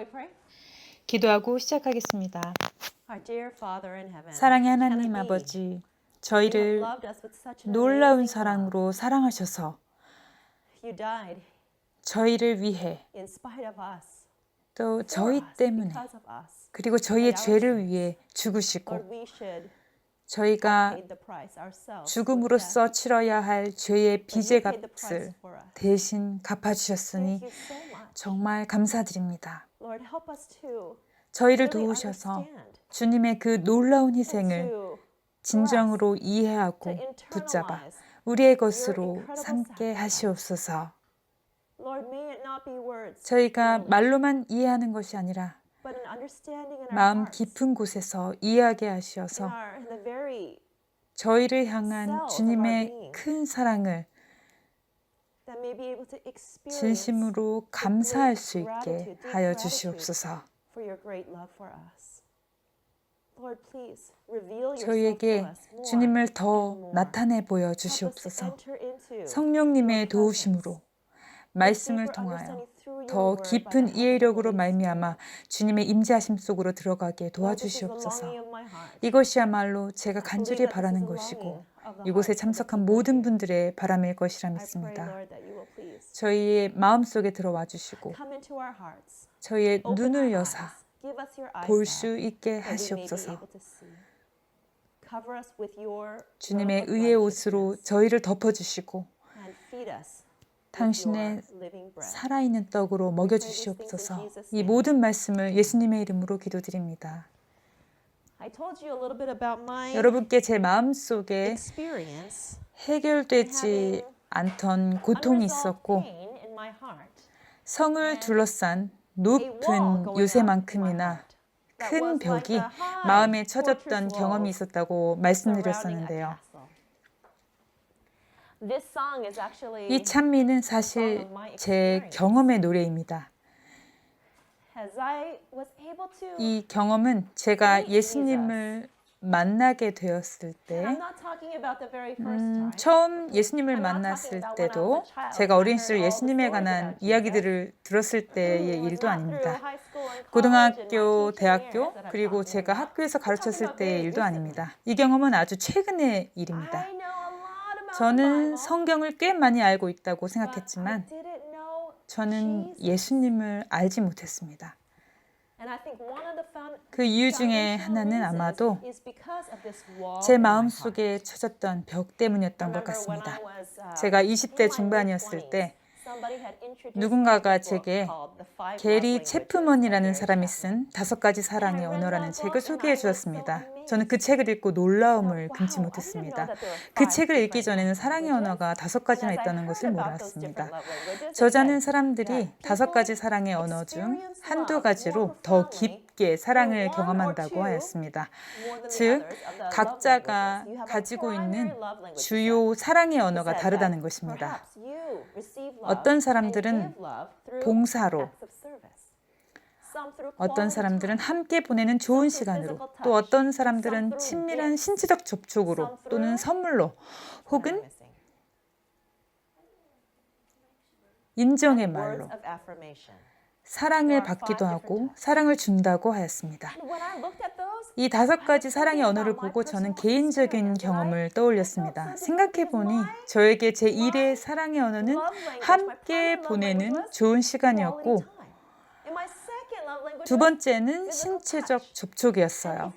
we pray? 기도하고 시작하겠습니다. Our dear Father in heaven, 사랑의 can it 하나님 be 아버지, you have 저희를 loved us with such an 놀라운 amazing love? 사랑으로 사랑하셔서 You died 저희를 위해 in spite of us, 또 for 저희 us, 때문에 because of us. 그리고 저희의 our 죄를 sins. 위해 죽으시고 Lord, we should have 저희가 paid the price ourselves with death, 죽음으로써 치러야 할 죄의 but you 빚의 paid the price 값을 for us. 대신 갚아주셨으니 Thank you so much. 정말 감사드립니다. Lord, help us to 저희를 really 도우셔서 understand 주님의 그 놀라운 and 희생을 to 진정으로 to 이해하고 붙잡아 internalize 우리의 것으로 your incredible 삼게 하시옵소서. Lord, may it not be words, 저희가 merely, 말로만 이해하는 것이 아니라 but an understanding in our 마음 hearts, 깊은 곳에서 이해하게 하시어서 in the very 저희를 향한 cells of our 주님의 being, 큰 사랑을 that may be able to experience 진심으로 감사할 수 있게 gratitude, deep 하여 gratitude 주시옵소서. for your great love for us. Lord, please reveal yourself to 저희에게 us more 주님을 and 더 more. 나타내 보여 Help us to 주시옵소서. enter into 성령님의 your 도우심으로 presence 말씀을 with deeper 통하여 understanding through your 더 word by the 깊은 help of the 이해력으로 Holy 말미암아 Spirit. 주님의 임재하심 속으로 들어가게 Lord, this is the 도와주시옵소서. longing of my heart. 이것이야말로 제가 I believe 간절히 that this is 바라는 the 것이고 longing of the 이곳에 hearts of the 참석한 people 모든 here. 분들의 바람일 것이라 I pray, 믿습니다. Lord, that you will please 저희의 마음속에 들어와 주시고 come into our hearts, 저희의 open 눈을 our 여사 eyes, give us your 볼 eyesight, 수 있게 that we may be 하시옵소서. able to see. Cover us with your 주님의 robe of 의의 옷으로 righteousness 저희를 덮어주시고 and feed us with 당신의 your living bread. 살아있는 떡으로 We pray these 먹여주시옵소서. things in Jesus' 이 name. 모든 말씀을 예수님의 이름으로 기도드립니다. I told you a little bit about my 여러분께 제 마음속에 experience 해결되지 않던 고통이 unresolved 있었고 pain in my heart. 성을 둘러싼 A wall 높은 going up in my 요새만큼이나 heart. That 큰 was like 벽이 a high 마음에 fortress 쳐졌던 wall 경험이 있었다고 surrounding a 말씀드렸었는데요. castle. This song is actually 이 찬미는 사실 제 경험의 노래입니다. as I was able to 이 경험은 제가 meet 예수님을 만나게 되었을 때 and I'm not talking about the very first time. 처음 예수님을 I'm not 만났을 talking about when I 때도 was a child 제가 and I 어린 heard 시절 all the 예수님에 stories 관한 about Jesus. 이야기들을 들었을 때의 It was 일도 not 아닙니다. through high school and college and my 고등학교, teaching 대학교, years that I'm 그리고 talking 제가 about. 학교에서 I'm talking 가르쳤을 about 때의 very 일도 recently. 아닙니다. 이 경험은 아주 최근의 일입니다. I know a lot about the 저는 Bible, 성경을 꽤 많이 알고 있다고 but I 생각했지만 didn't know 저는 Jesus. 예수님을 알지 못했습니다. And I think one of the 그 이유 중에 foundational 하나는 reasons 아마도 is because of this wall 제 in my 마음속에 heart. 쳐졌던 벽 때문이었던 것 I remember when 같습니다. I was, 제가 in 20대 my 중반이었을 mid-20s, 때 somebody had introduced 누군가가 me to a book 제게 called The Five Love 게리 Languages by 체프먼이라는 Gary 사람이 Chapman. 쓴 5가지 사랑의 언어라는 책을 소개해 주었습니다. 저는 그 책을 읽고 놀라움을 금치 못했습니다. 그 책을 읽기 전에는 사랑의 언어가 5가지나 있다는 것을 몰랐습니다. 저자는 사람들이 5가지 사랑의 언어 중 한두 가지로 더 깊게 사랑을 경험한다고 하였습니다. 즉, 각자가 가지고 있는 주요 사랑의 언어가 다르다는 것입니다. 어떤 사람들은 봉사로, 어떤 사람들은 함께 보내는 좋은 시간으로, 또 어떤 사람들은 친밀한 신체적 접촉으로 또는 선물로 혹은 인정의 말로 사랑을 받기도 하고 사랑을 준다고 하였습니다. 이 5가지 사랑의 언어를 보고 저는 개인적인 경험을 떠올렸습니다. 생각해보니 저에게 제1의 사랑의 언어는 함께 보내는 좋은 시간이었고 두 번째는 신체적 접촉이었어요.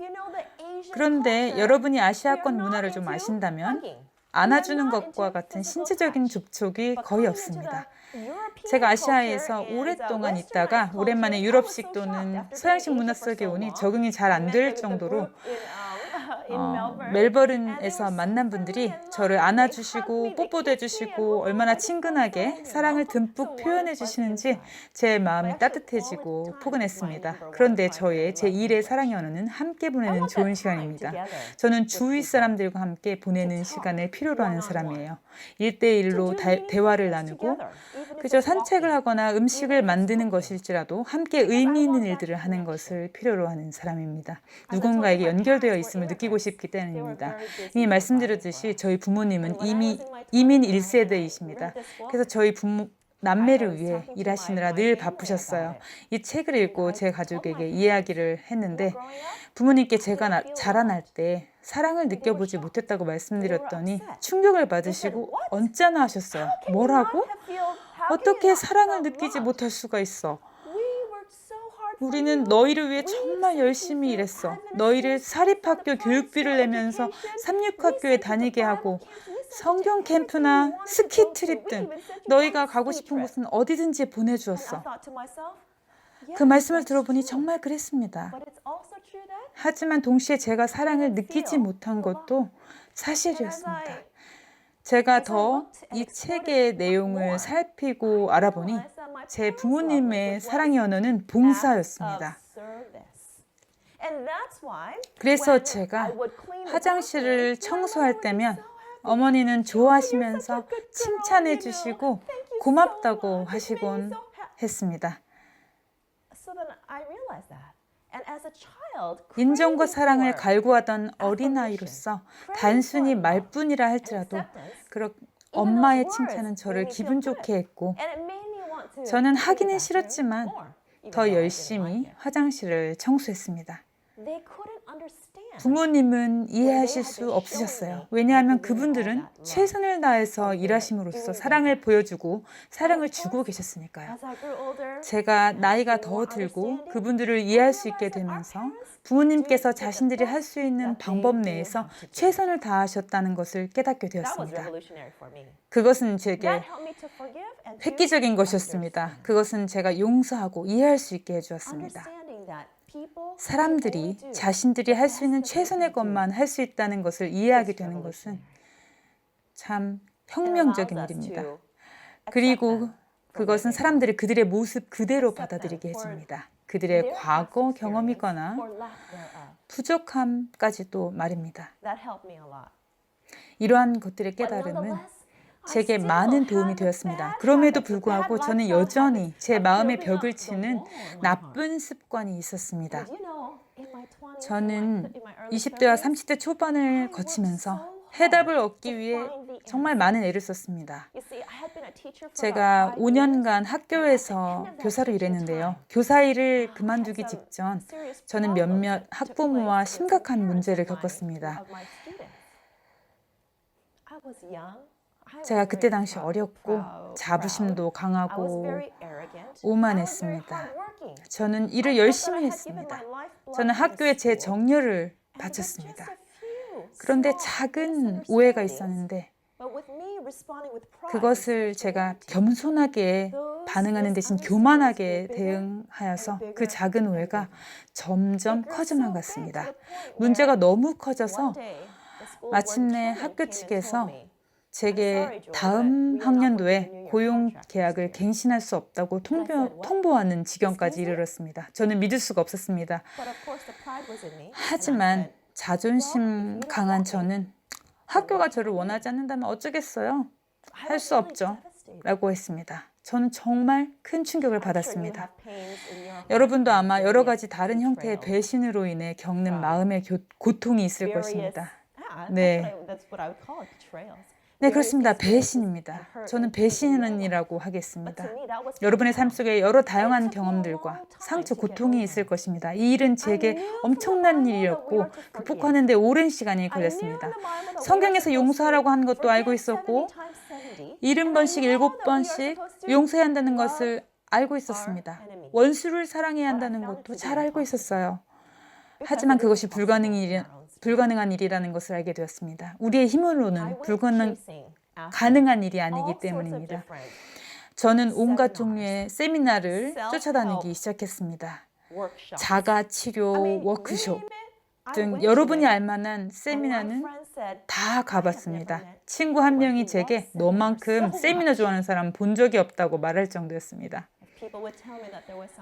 그런데 여러분이 아시아권 문화를 좀 아신다면 안아주는 것과 같은 신체적인 접촉이 거의 없습니다. 제가 아시아에서 오랫동안 있다가 오랜만에 유럽식 또는 서양식 문화 속에 오니 적응이 잘 안 될 정도로 멜버른에서 만난 분들이 저를 안아주시고 뽀뽀도 해주시고 얼마나 친근하게 사랑을 듬뿍 표현해 주시는지 제 마음이 따뜻해지고 포근했습니다. 그런데 저의 제1의 사랑의 언어는 함께 보내는 좋은 시간입니다. 저는 주위 사람들과 함께 보내는 시간을 필요로 하는 사람이에요. 1대1로 대화를 나누고 그저 산책을 하거나 음식을 만드는 것일지라도 함께 의미 있는 일들을 하는 것을 필요로 하는 사람입니다. 누군가에게 연결되어 있음을 느끼고 싶기 때문입니다. 이미 말씀드렸듯이 저희 부모님은 이미 이민 1세대이십니다. 그래서 저희 남매를 위해 일하시느라 늘 바쁘셨어요. 이 책을 읽고 제 가족에게 이야기를 했는데 부모님께 제가 자라날 때 사랑을 느껴보지 못했다고 말씀드렸더니 충격을 받으시고 언짢아 하셨어요. 뭐라고? 어떻게 사랑을 느끼지 못할 수가 있어? 우리는 너희를 위해 정말 열심히 일했어. 너희를 사립학교 교육비를 내면서 삼육학교에 다니게 하고 성경 캠프나 스키 트립 등 너희가 가고 싶은 곳은 어디든지 보내주었어. 그 말씀을 들어보니 정말 그랬습니다. 하지만 동시에 제가 사랑을 느끼지 못한 것도 사실이었습니다. 제가 더 이 책의 내용을 살피고 알아보니 제 부모님의 사랑의 언어는 봉사였습니다. 그래서 제가 화장실을 청소할 때면 어머니는 좋아하시면서 칭찬해 주시고 고맙다고 하시곤 했습니다. 인정과 사랑을 갈구하던 어린아이로서 단순히 말뿐이라 할지라도 엄마의 칭찬은 저를 기분 좋게 했고 저는 하기는 싫었지만 더 열심히 화장실을 청소했습니다. 부모님은 이해하실 수 없으셨어요. 왜냐하면 그분들은 최선을 다해서 일하심으로써 사랑을 보여주고 사랑을 주고 계셨으니까요. 제가 나이가 더 들고 그분들을 이해할 수 있게 되면서 부모님께서 자신들이 할 수 있는 방법 내에서 최선을 다하셨다는 것을 깨닫게 되었습니다. 그것은 제게 획기적인 것이었습니다. 그것은 제가 용서하고 이해할 수 있게 해주었습니다. 사람들이 자신들이 할 수 있는 최선의 것만 할 수 있다는 것을 이해하게 되는 것은 참 혁명적인 일입니다. 그리고 그것은 사람들이 그들의 모습 그대로 받아들이게 해줍니다. 그들의 과거 경험이거나 부족함까지도 말입니다. 이러한 것들의 깨달음은 제게 많은 도움이 되었습니다. 그럼에도 불구하고 저는 여전히 제 마음의 벽을 치는 나쁜 습관이 있었습니다. 저는 20대와 30대 초반을 거치면서 해답을 얻기 위해 정말 많은 애를 썼습니다. 제가 5년간 학교에서 교사로 일했는데요. 교사 일을 그만두기 직전 저는 몇몇 학부모와 심각한 문제를 겪었습니다. 제가 그때 당시 어렸고 자부심도 강하고 오만했습니다. 저는 일을 열심히 했습니다. 저는 학교에 제 정열을 바쳤습니다. 그런데 작은 오해가 있었는데 그것을 제가 겸손하게 반응하는 대신 교만하게 대응하여서 그 작은 오해가 점점 커져만 갔습니다. 문제가 너무 커져서 마침내 학교 측에서 제게 다음 학년도에 고용 계약을 갱신할 수 없다고 통보하는 지경까지 이르렀습니다. 저는 믿을 수가 없었습니다. 하지만 자존심 강한 저는 학교가 저를 원하지 않는다면 어쩌겠어요? 할 수 없죠. 라고 했습니다. 저는 정말 큰 충격을 받았습니다. 여러분도 아마 여러 가지 다른 형태의 배신으로 인해 겪는 마음의 고통이 있을 것입니다. 네. 네, 그렇습니다. 배신입니다. 저는 배신이라고 하겠습니다. 여러분의 삶 속에 여러 다양한 경험들과 상처, 고통이 있을 것입니다. 이 일은 제게 엄청난 일이었고 극복하는 데 오랜 시간이 걸렸습니다. 성경에서 용서하라고 한 것도 알고 있었고 70번씩 7번씩 용서해야 한다는 것을 알고 있었습니다. 원수를 사랑해야 한다는 것도 잘 알고 있었어요. 하지만 그것이 불가능한 일이라는 것을 알게 되었습니다. 우리의 힘으로는 가능한 일이 아니기 때문입니다. 저는 온갖 종류의 세미나를 쫓아다니기 시작했습니다. 자가치료 워크숍 등 여러분이 알만한 세미나는 다 가봤습니다. 친구 한 명이 제게 너만큼 세미나 좋아하는 사람 본 적이 없다고 말할 정도였습니다.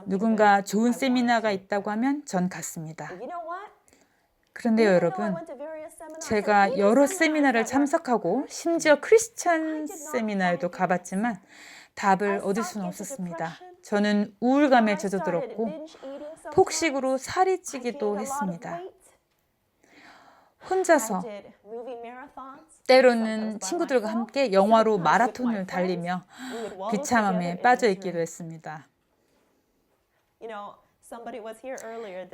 누군가 좋은 세미나가 있다고 하면 전 갔습니다. 그런데요, 여러분, 제가 여러 세미나를 참석하고 심지어 크리스찬 세미나에도 가봤지만 답을 얻을 수는 없었습니다. 저는 우울감에 젖어들었고 폭식으로 살이 찌기도 했습니다. 혼자서 때로는 친구들과 함께 영화로 마라톤을 달리며 비참함에 빠져 있기도 했습니다.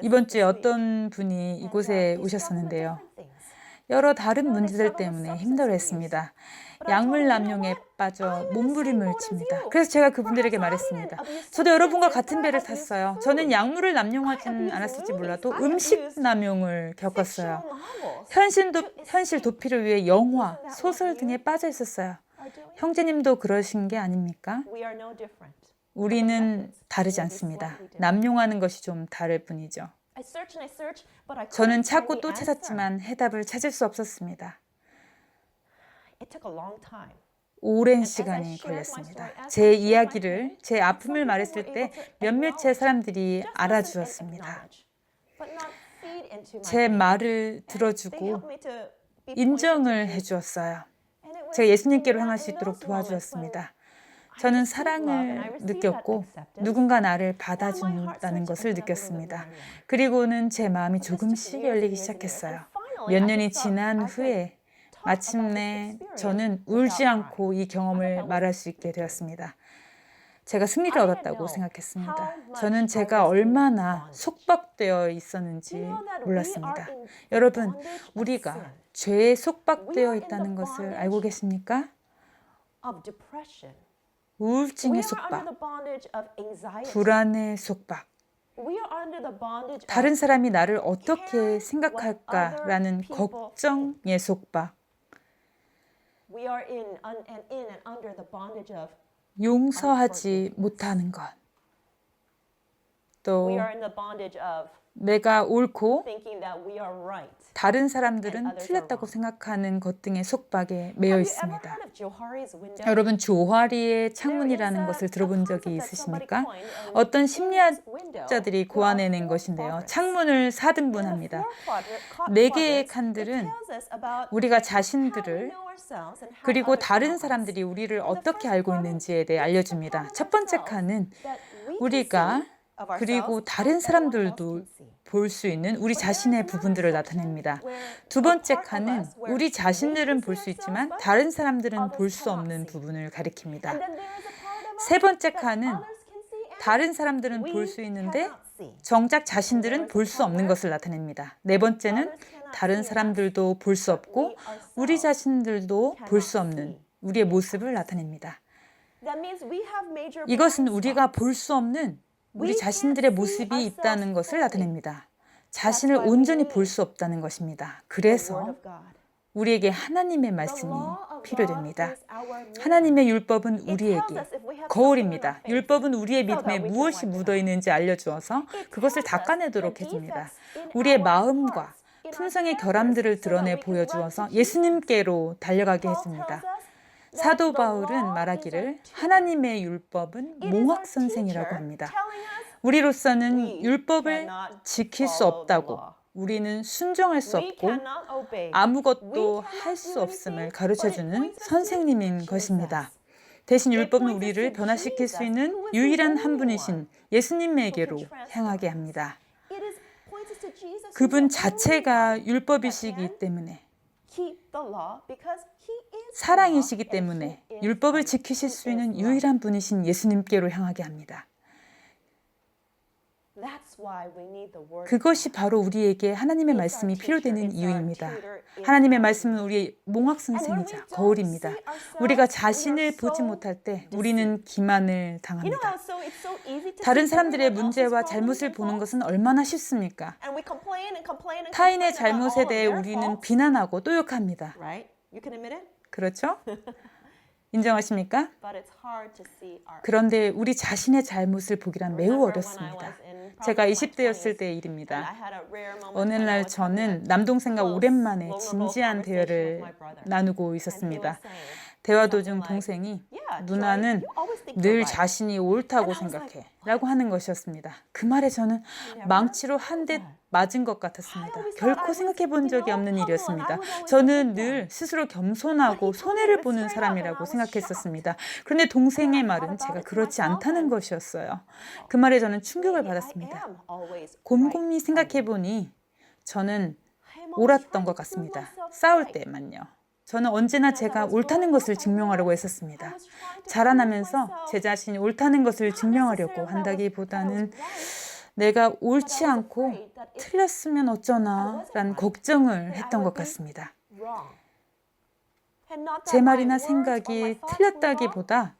이번 주에 어떤 분이 이곳에 오셨었는데요. 여러 다른 문제들 때문에 힘들어했습니다. 약물 남용에 빠져 몸부림을 칩니다. 그래서 제가 그분들에게 말했습니다. 저도 여러분과 같은 배를 탔어요. 저는 약물을 남용하지는 않았을지 몰라도 음식 남용을 겪었어요. 현실 도피를 위해 영화, 소설 등에 빠져 있었어요. 형제님도 그러신 게 아닙니까? 우리는 다르지 않습니다. 남용하는 것이 좀 다를 뿐이죠. 저는 찾고 또 찾았지만 해답을 찾을 수 없었습니다. 오랜 시간이 걸렸습니다. 제 이야기를, 제 아픔을 말했을 때 몇몇의 사람들이 알아주었습니다. 제 말을 들어주고 인정을 해주었어요. 제가 예수님께로 향할 수 있도록 도와주었습니다. 저는 사랑을 느꼈고 누군가 나를 받아준다는 것을 느꼈습니다. 그리고는 제 마음이 조금씩 열리기 시작했어요. 몇 년이 지난 후에 마침내 저는 울지 않고 이 경험을 말할 수 있게 되었습니다. 제가 승리를 얻었다고 생각했습니다. 저는 제가 얼마나 속박되어 있었는지 몰랐습니다. 여러분, 우리가 죄에 속박되어 있다는 것을 알고 계십니까? 우울증의 속박, 불안의 속박, 다른 사람이 나를 어떻게 생각할까라는 걱정의 속박, 용서하지 못하는 것, 또 내가 옳고 다른 사람들은 틀렸다고 생각하는 것 등의 속박에 매여 있습니다. 여러분, 조화리의 창문이라는 것을 들어본 적이 있으십니까? 어떤 심리학자들이 고안해낸 것인데요. 창문을 4등분합니다. 4개의 칸들은 우리가 자신들을 그리고 다른 사람들이 우리를 어떻게 알고 있는지에 대해 알려줍니다. 첫 번째 칸은 우리가 그리고 다른 사람들도 볼 수 있는 우리 자신의 부분들을 나타냅니다. 두 번째 칸은 우리 자신들은 볼 수 있지만 다른 사람들은 볼 수 없는 부분을 가리킵니다. 세 번째 칸은 다른 사람들은 볼 수 있는데 정작 자신들은 볼 수 없는 것을 나타냅니다. 네 번째는 다른 사람들도 볼 수 없고 우리 자신들도 볼 수 없는 우리의 모습을 나타냅니다. 이것은 우리가 볼 수 없는 우리 자신들의 모습이 있다는 것을 나타냅니다. 자신을 온전히 볼 수 없다는 것입니다. 그래서 우리에게 하나님의 말씀이 필요됩니다. 하나님의 율법은 우리에게 거울입니다. 율법은 우리의 믿음에 무엇이 묻어 있는지 알려주어서 그것을 닦아내도록 해줍니다. 우리의 마음과 품성의 결함들을 드러내 보여주어서 예수님께로 달려가게 해줍니다. 사도 바울은 말하기를 하나님의 율법은 몽학선생이라고 합니다. 우리로서는 율법을 지킬 수 없다고, 우리는 순종할 수 없고 아무것도 할 수 없음을 가르쳐주는 선생님인 것입니다. 대신 율법은 우리를 변화시킬 수 있는 유일한 한 분이신 예수님에게로 향하게 합니다. 그분 자체가 율법이시기 때문에, 사랑이시기 때문에 율법을 지키실 수 있는 유일한 분이신 예수님께로 향하게 합니다. 그것이 바로 우리에게 하나님의 말씀이 필요되는 이유입니다. 하나님의 말씀은 우리의 몽학선생이자 거울입니다. 우리가 자신을 보지 못할 때 우리는 기만을 당합니다. 다른 사람들의 문제와 잘못을 보는 것은 얼마나 쉽습니까? 타인의 잘못에 대해 우리는 비난하고 또 욕합니다. 그렇죠? 인정하십니까? 그런데 우리 자신의 잘못을 보기란 매우 어렵습니다. 제가 20대였을 때의 일입니다. 어느 날 저는 남동생과 오랜만에 진지한 대화를 나누고 있었습니다. 대화 도중 동생이 누나는 늘 자신이 옳다고 생각해 라고 하는 것이었습니다. 그 말에 저는 망치로 한 대 맞은 것 같았습니다. 결코 생각해 본 적이 없는 일이었습니다. 저는 늘 스스로 겸손하고 손해를 보는 사람이라고 생각했었습니다. 그런데 동생의 말은 제가 그렇지 않다는 것이었어요. 그 말에 저는 충격을 받았습니다. 곰곰이 생각해 보니 저는 옳았던 것 같습니다. 싸울 때만요. 저는 언제나 제가 옳다는 것을 증명하려고 했었습니다. 자라나면서 제 자신이 옳다는 것을 증명하려고 한다기보다는 내가 옳지 않고 틀렸으면 어쩌나 라는 걱정을 했던 것 같습니다. 제 말이나 생각이 틀렸다기보다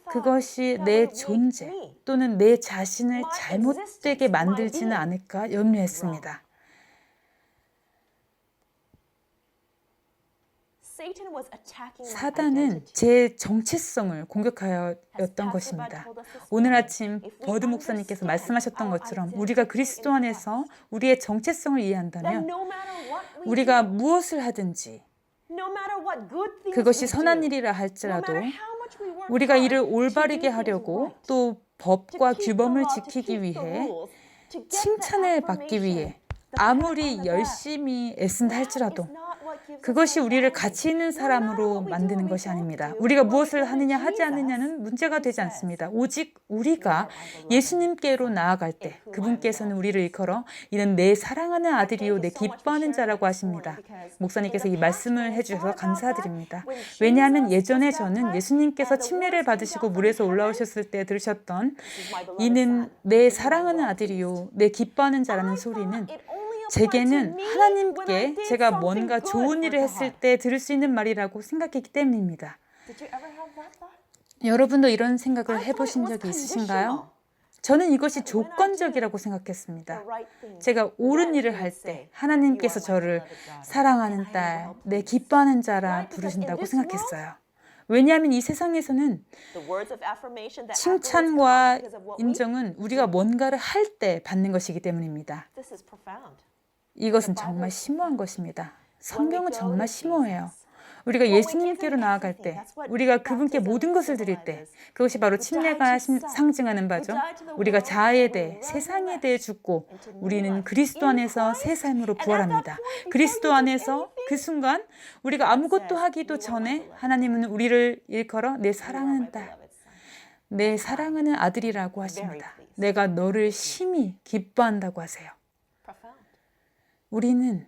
그것이 내 존재 또는 내 자신을 잘못되게 만들지는 않을까 염려했습니다. 사단은 제 정체성을 공격하였던 것입니다. 오늘 아침 버드 목사님께서 말씀하셨던 것처럼 우리가 그리스도 안에서 우리의 정체성을 이해한다면 우리가 무엇을 하든지 그것이 선한 일이라 할지라도 우리가 이를 올바르게 하려고 또 법과 규범을 지키기 위해 칭찬을 받기 위해 아무리 열심히 애쓴다 할지라도 그것이 우리를 가치 있는 사람으로 만드는 것이 아닙니다. 우리가 무엇을 하느냐 하지 않느냐는 문제가 되지 않습니다. 오직 우리가 예수님께로 나아갈 때 그분께서는 우리를 일컬어 이는 내 사랑하는 아들이요 내 기뻐하는 자라고 하십니다. 목사님께서 이 말씀을 해주셔서 감사드립니다. 왜냐하면 예전에 저는 예수님께서 침례를 받으시고 물에서 올라오셨을 때 들으셨던 이는 내 사랑하는 아들이요 내 기뻐하는 자라는 소리는 제게는 하나님께 제가 뭔가 좋은 일을 했을 때 들을 수 있는 말이라고 생각했기 때문입니다. 여러분도 이런 생각을 해보신 적이 있으신가요? 저는 이것이 조건적이라고 생각했습니다. 제가 옳은 일을 할 때 하나님께서 저를 사랑하는 딸, 내 기뻐하는 자라 부르신다고 생각했어요. 왜냐하면 이 세상에서는 칭찬과 인정은 우리가 뭔가를 할 때 받는 것이기 때문입니다. 이것은 정말 심오한 것입니다. 성경은 정말 심오해요. 우리가 예수님께로 나아갈 때, 우리가 그분께 모든 것을 드릴 때, 그것이 바로 침례가 상징하는 바죠. 우리가 자아에 대해, 세상에 대해 죽고 우리는 그리스도 안에서 새 삶으로 부활합니다. 그리스도 안에서 그 순간 우리가 아무것도 하기도 전에 하나님은 우리를 일컬어 내 사랑하는 딸, 내 사랑하는 아들이라고 하십니다. 내가 너를 심히 기뻐한다고 하세요. 우리는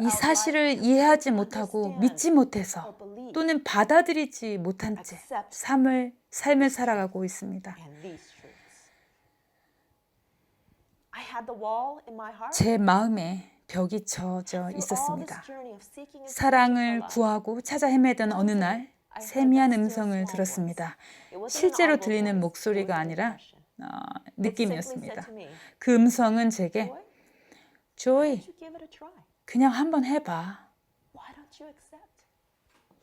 이 사실을 이해하지 못하고 믿지 못해서 또는 받아들이지 못한 채 삶을 살아가고 있습니다. 제 마음에 벽이 쳐져 있었습니다. 사랑을 구하고 찾아 헤매던 어느 날 세미한 음성을 들었습니다. 실제로 들리는 목소리가 아니라 느낌이었습니다. 그 음성은 제게 조이, 그냥 한번 해봐.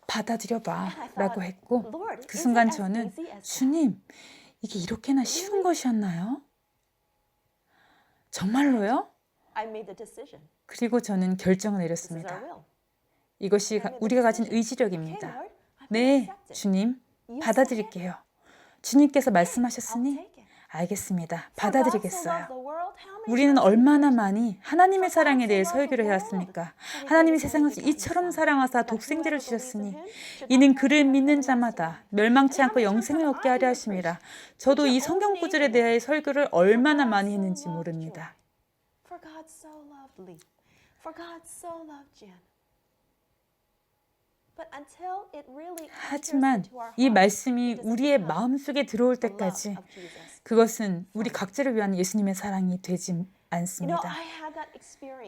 받아들여봐. 라고 했고 그 순간 저는 주님, 이게 이렇게나 쉬운 것이었나요? 정말로요? 그리고 저는 결정을 내렸습니다. 이것이 우리가 가진 의지력입니다. 네, 주님, 받아들일게요. 주님께서 말씀하셨으니 알겠습니다. 받아들이겠어요. 우리는 얼마나 많이 하나님의 사랑에 대해 설교를 해왔습니까? 하나님이 세상을 이처럼 사랑하사 독생자를 주셨으니 이는 그를 믿는 자마다 멸망치 않고 영생을 얻게 하려 하심이라. 저도 이 성경 구절에 대해 설교를 얼마나 많이 했는지 모릅니다. 하지만 이 말씀이 우리의 마음속에 들어올 때까지 그것은 우리 각자를 위한 예수님의 사랑이 되지 않습니다.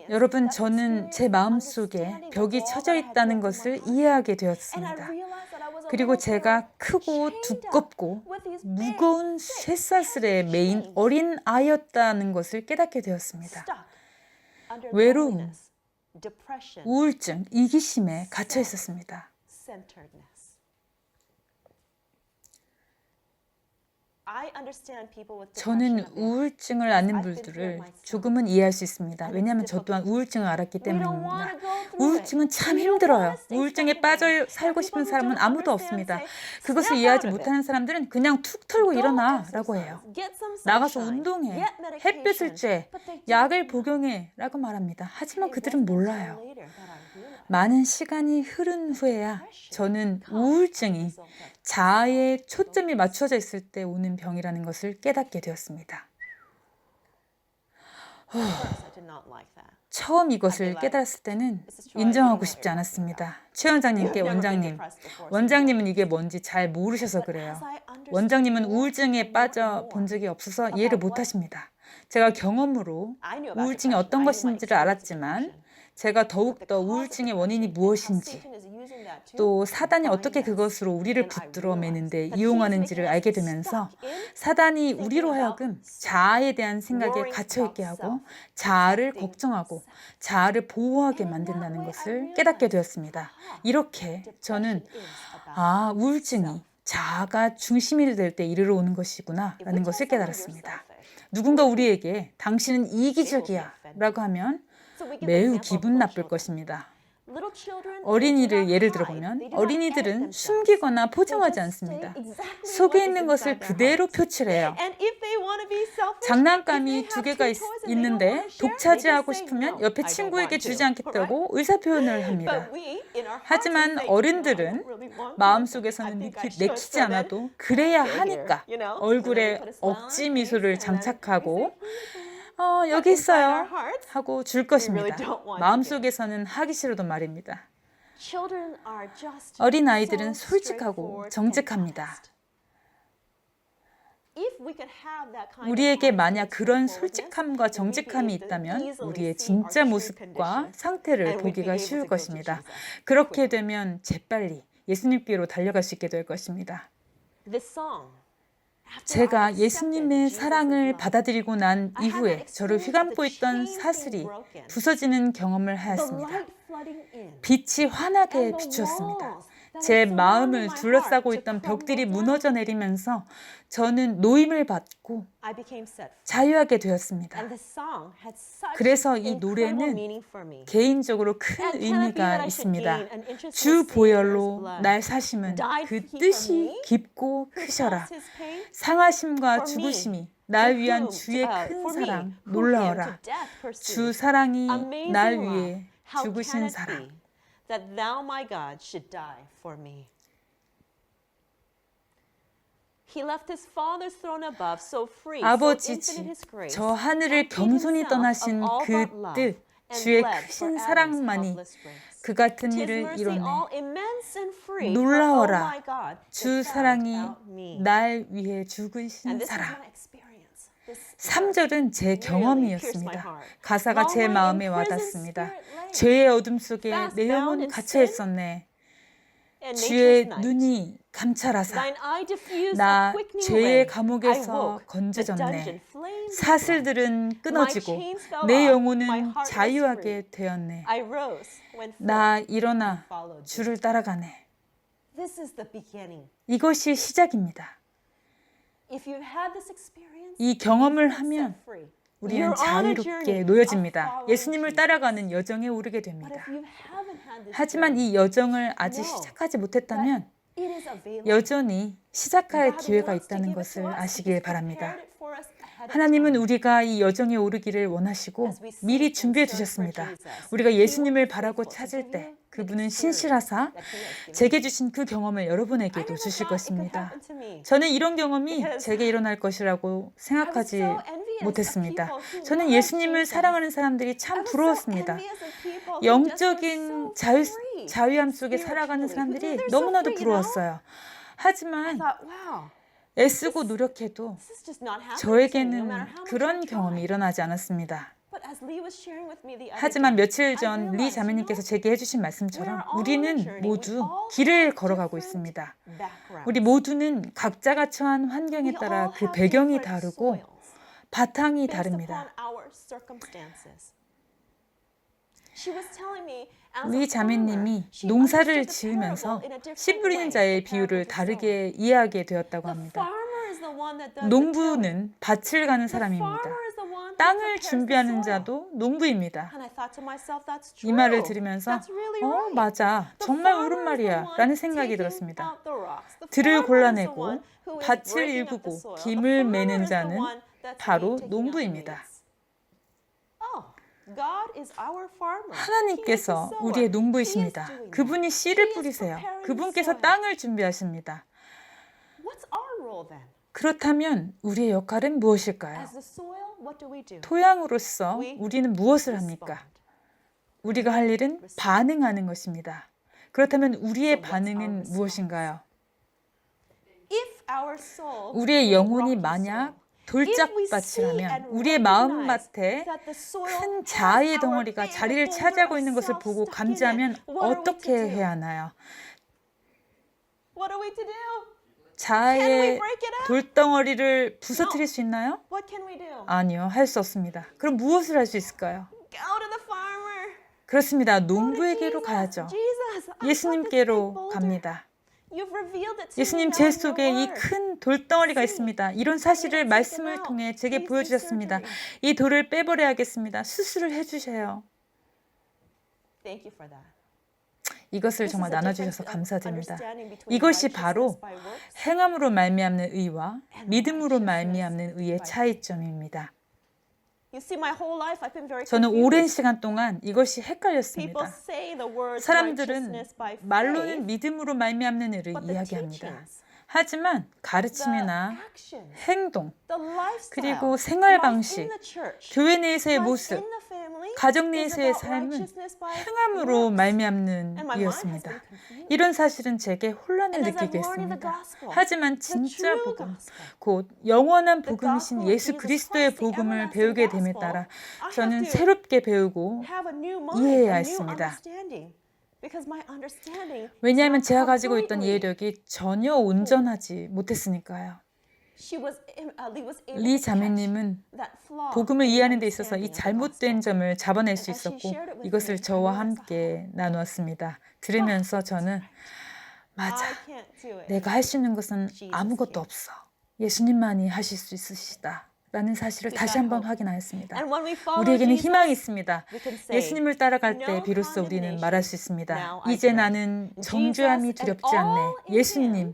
여러분, 저는 제 마음속에 벽이 쳐져 있다는 것을 이해하게 되었습니다. 그리고 제가 크고 두껍고 무거운 쇠사슬에 매인 어린 아이였다는 것을 깨닫게 되었습니다. 외로움, 우울증, 이기심에 갇혀 있었습니다. 저는 우울증을 앓는 분들을 조금은 이해할 수 있습니다. 왜냐하면 저 또한 우울증을 앓았기 때문입니다. 우울증은 참 힘들어요. 우울증에 빠져 살고 싶은 사람은 아무도 없습니다. 그것을 이해하지 못하는 사람들은 그냥 툭 털고 일어나 라고 해요. 나가서 운동해, 햇빛을 쬐, 약을 복용해 라고 말합니다. 하지만 그들은 몰라요. 많은 시간이 흐른 후에야 저는 우울증이 자아에 초점이 맞춰져 있을 때 오는 병이라는 것을 깨닫게 되었습니다. 처음 이것을 깨달았을 때는 인정하고 싶지 않았습니다. 최 원장님께 원장님은 이게 뭔지 잘 모르셔서 그래요. 원장님은 우울증에 빠져 본 적이 없어서 이해를 못하십니다. 제가 경험으로 우울증이 어떤 것인지를 알았지만 제가 더욱더 우울증의 원인이 무엇인지 또 사단이 어떻게 그것으로 우리를 붙들어 매는데 이용하는지를 알게 되면서 사단이 우리로 하여금 자아에 대한 생각에 갇혀있게 하고 자아를 걱정하고 자아를 보호하게 만든다는 것을 깨닫게 되었습니다. 이렇게 저는 우울증이 자아가 중심이 될 때 이르러 오는 것이구나 라는 것을 깨달았습니다. 누군가 우리에게 당신은 이기적이야 라고 하면 매우 기분 나쁠 것입니다. 어린이를 예를 들어보면 어린이들은 숨기거나 포장하지 않습니다. 속에 있는 것을 그대로 표출해요. 장난감이 2개가 있는데 독차지하고 싶으면 옆에 친구에게 주지 않겠다고 의사표현을 합니다. 하지만 어른들은 마음속에서는 내키지 않아도 그래야 하니까 얼굴에 억지 미소를 장착하고 여기 있어요 하고 줄 것입니다. 마음속에서는 하기 싫어도 말입니다. 어린아이들은 솔직하고 정직합니다. 우리에게 만약 그런 솔직함과 정직함이 있다면 우리의 진짜 모습과 상태를 보기가 쉬울 것입니다. 그렇게 되면 재빨리 예수님께로 달려갈 수 있게 될 것입니다. 제가 예수님의 사랑을 받아들이고 난 이후에 저를 휘감고 있던 사슬이 부서지는 경험을 하였습니다. 빛이 환하게 비추었습니다. 제 마음을 둘러싸고 있던 벽들이 무너져 내리면서 저는 노임을 받고 자유하게 되었습니다. 그래서 이 노래는 개인적으로 큰 의미가 있습니다. 주 보혈로 날 사심은 그 뜻이 깊고 크셔라. 상하심과 죽으심이 날 위한 주의 큰 사랑 놀라워라. 주 사랑이 날 위해 죽으신 사랑. That thou, my God, should die for me. He left his father's throne above, so free, so infinite his grace. 저 하늘을 겸손히 떠나신 그 뜻, 주의 크신 사랑만이 그 같은 일을 이뤄내. 놀라워라. 주 사랑이 날 위해 죽으신 사랑. 3절은 제 경험이었습니다. 가사가 제 마음에 와닿습니다. 죄의 어둠 속에 내 영혼 갇혀 있었네. 주의 눈이 감찰하사 나 죄의 감옥에서 건져졌네. 사슬들은 끊어지고 내 영혼은 자유하게 되었네. 나 일어나 주를 따라가네. 이것이 시작입니다. 이 경험을 하면 우리는 자유롭게 놓여집니다. 예수님을 따라가는 여정에 오르게 됩니다. 하지만 이 여정을 아직 시작하지 못했다면 여전히 시작할 기회가 있다는 것을 아시길 바랍니다. 하나님은 우리가 이 여정에 오르기를 원하시고 미리 준비해 두셨습니다. 우리가 예수님을 바라고 찾을 때 그분은 신실하사 제게 주신 그 경험을 여러분에게도 주실 것입니다. 저는 이런 경험이 제게 일어날 것이라고 생각하지 못했습니다. 저는 예수님을 사랑하는 사람들이 참 부러웠습니다. 영적인 자유함 속에 살아가는 사람들이 너무나도 부러웠어요. 하지만 애쓰고 노력해도 저에게는 그런 경험이 일어나지 않았습니다. 하지만 며칠 전 리 자매님께서 제게 해주신 말씀처럼 우리는 모두 길을 걸어가고 있습니다. 우리 모두는 각자가 처한 환경에 따라 그 배경이 다르고 바탕이 다릅니다. 리 자매님이 농사를 지으면서 씨 뿌리는 자의 비유를 다르게 이해하게 되었다고 합니다. 농부는 밭을 가는 사람입니다. 땅을 준비하는 자도 농부입니다. 이 말을 들으면서 맞아, 정말 옳은 말이야 라는 생각이 들었습니다. 들을 골라내고 밭을 일구고 김을 매는 자는 바로 농부입니다. 하나님께서 우리의 농부이십니다. 그분이 씨를 뿌리세요. 그분께서 땅을 준비하십니다. 그렇다면 우리의 역할은 무엇일까요? As the soil, what do we do? 토양으로서 우리는 무엇을 합니까? Respond. 우리가 할 일은 반응하는 것입니다. 그렇다면 우리의 So what's our 반응은 response? 무엇인가요? If our soul 우리의 is 영혼이 rocky 만약 soil, 돌짝밭이라면 우리의 마음밭에 큰 자아의 덩어리가 자리를 차지하고 있는 것을 보고 감지하면 어떻게 해야 하나요? What are we to do? 자아의 돌덩어리를 부서뜨릴 수 있나요? What can we do? 아니요, 할 수 없습니다. 그럼 무엇을 할 수 있을까요? Go to the farmer. 그렇습니다. Go to 농부에게로 Jesus. 가야죠. Jesus, I've got this big 예수님께로 boulder. 갑니다. You've revealed it to 예수님 me 제 now in 속에 your 이 word. 큰 돌덩어리가 있습니다. 이런 사실을 말씀을 통해 제게 보여주셨습니다. 이 돌을 빼버려야겠습니다. 수술을 해주세요. Thank you for that. 이것을 This 정말 is a 나눠주셔서 difference of 감사드립니다. understanding between 이것이 바로 righteousness by works 행함으로 말미암는 의와 and 믿음으로 righteousness 말미암는 의의 by 차이점입니다. You see, my whole life I've been very 저는 오랜 confused. 시간 동안 이것이 People 헷갈렸습니다. say the words 사람들은 righteousness by 말로는 faith, 믿음으로 말미암는 의를 but the 이야기합니다. teachings, 하지만 the 가르침이나 actions, 행동, the lifestyle, 그리고 생활 life 방식, in the church, 교회 내에서의 life 모습, in the family 가정 is 내에서의 about 삶은 righteousness by 행함으로 works. 말미암는 And my mind has 이었습니다. been confused. 이런 사실은 제게 혼란을 And as 느끼게 I've learned the 했습니다. gospel, 하지만 the 진짜 true 복음, gospel, 곧 영원한 the 복음이신 gospel of 예수 Jesus 그리스도의 Christ, the 복음을 everlasting 배우게 됨에 gospel, 따라 I 저는 have to 새롭게 배우고 have a new mind, 이해해야 a new 했습니다. understanding. Because my understanding is 왜냐하면 not 제가 가지고 있던 completely. 이해력이 전혀 온전하지 못했으니까요. She was able 리 to catch 자매님은 that flaw 복음을 in the 이해하는 데 있어서 이 understanding of the 잘못된 gospel. 점을 잡아낼 수 And as she 있었고 shared it with 이것을 me, I 저와 realized, 함께 나누었습니다. 들으면서 저는 맞아, I can't do it. 내가 할 수 있는 것은 Jesus 아무것도 can. 없어. 예수님만이 하실 수 있으시다. 라는 사실을 We 다시 got 한번 hope. 확인하였습니다. And when we follow 우리에게는 Jesus, 희망이 있습니다. we can say, 예수님을 따라갈 때 "No 비로소 우리는 condemnation. 말할 수 있습니다. Now I 이제 dread. 나는 Jesus 정죄함이 and 두렵지 all 않네. in 예수님, him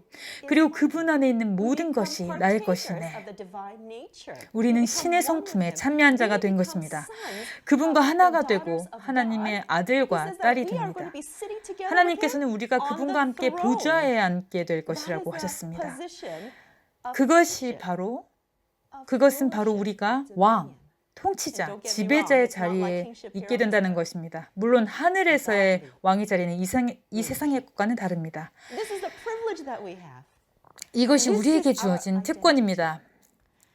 그리고 is 그분 안에 있는 We 모든 become 것이 나의 partakers 것이네. of the divine nature. We 우리는 become 신의 one 성품에 with him. 참여한 자가 We 된 become 것입니다. sons 그분과 and 하나가 daughters 되고 of 하나님의 God. He 아들과 says that 딸이 we are going 됩니다. to be sitting together with 하나님께서는 him 우리가 on 그분과 the 함께 throne. 보좌에 앉게 될 That 것이라고 is the 하셨습니다. position of 그것이 kingship, 바로 of 그것은 바로 rulership, 우리가 dominion. 왕, 통치자, And don't get me 지배자의 wrong, it's not like 자리에 kingship 있게 here on 된다는 earth. 것입니다. 물론 하늘에서의 Godly 왕의 자리는 이 세상의 것과는 다릅니다. This is the privilege that we have. 이것이 This 우리에게 is our 주어진 identity. 특권입니다.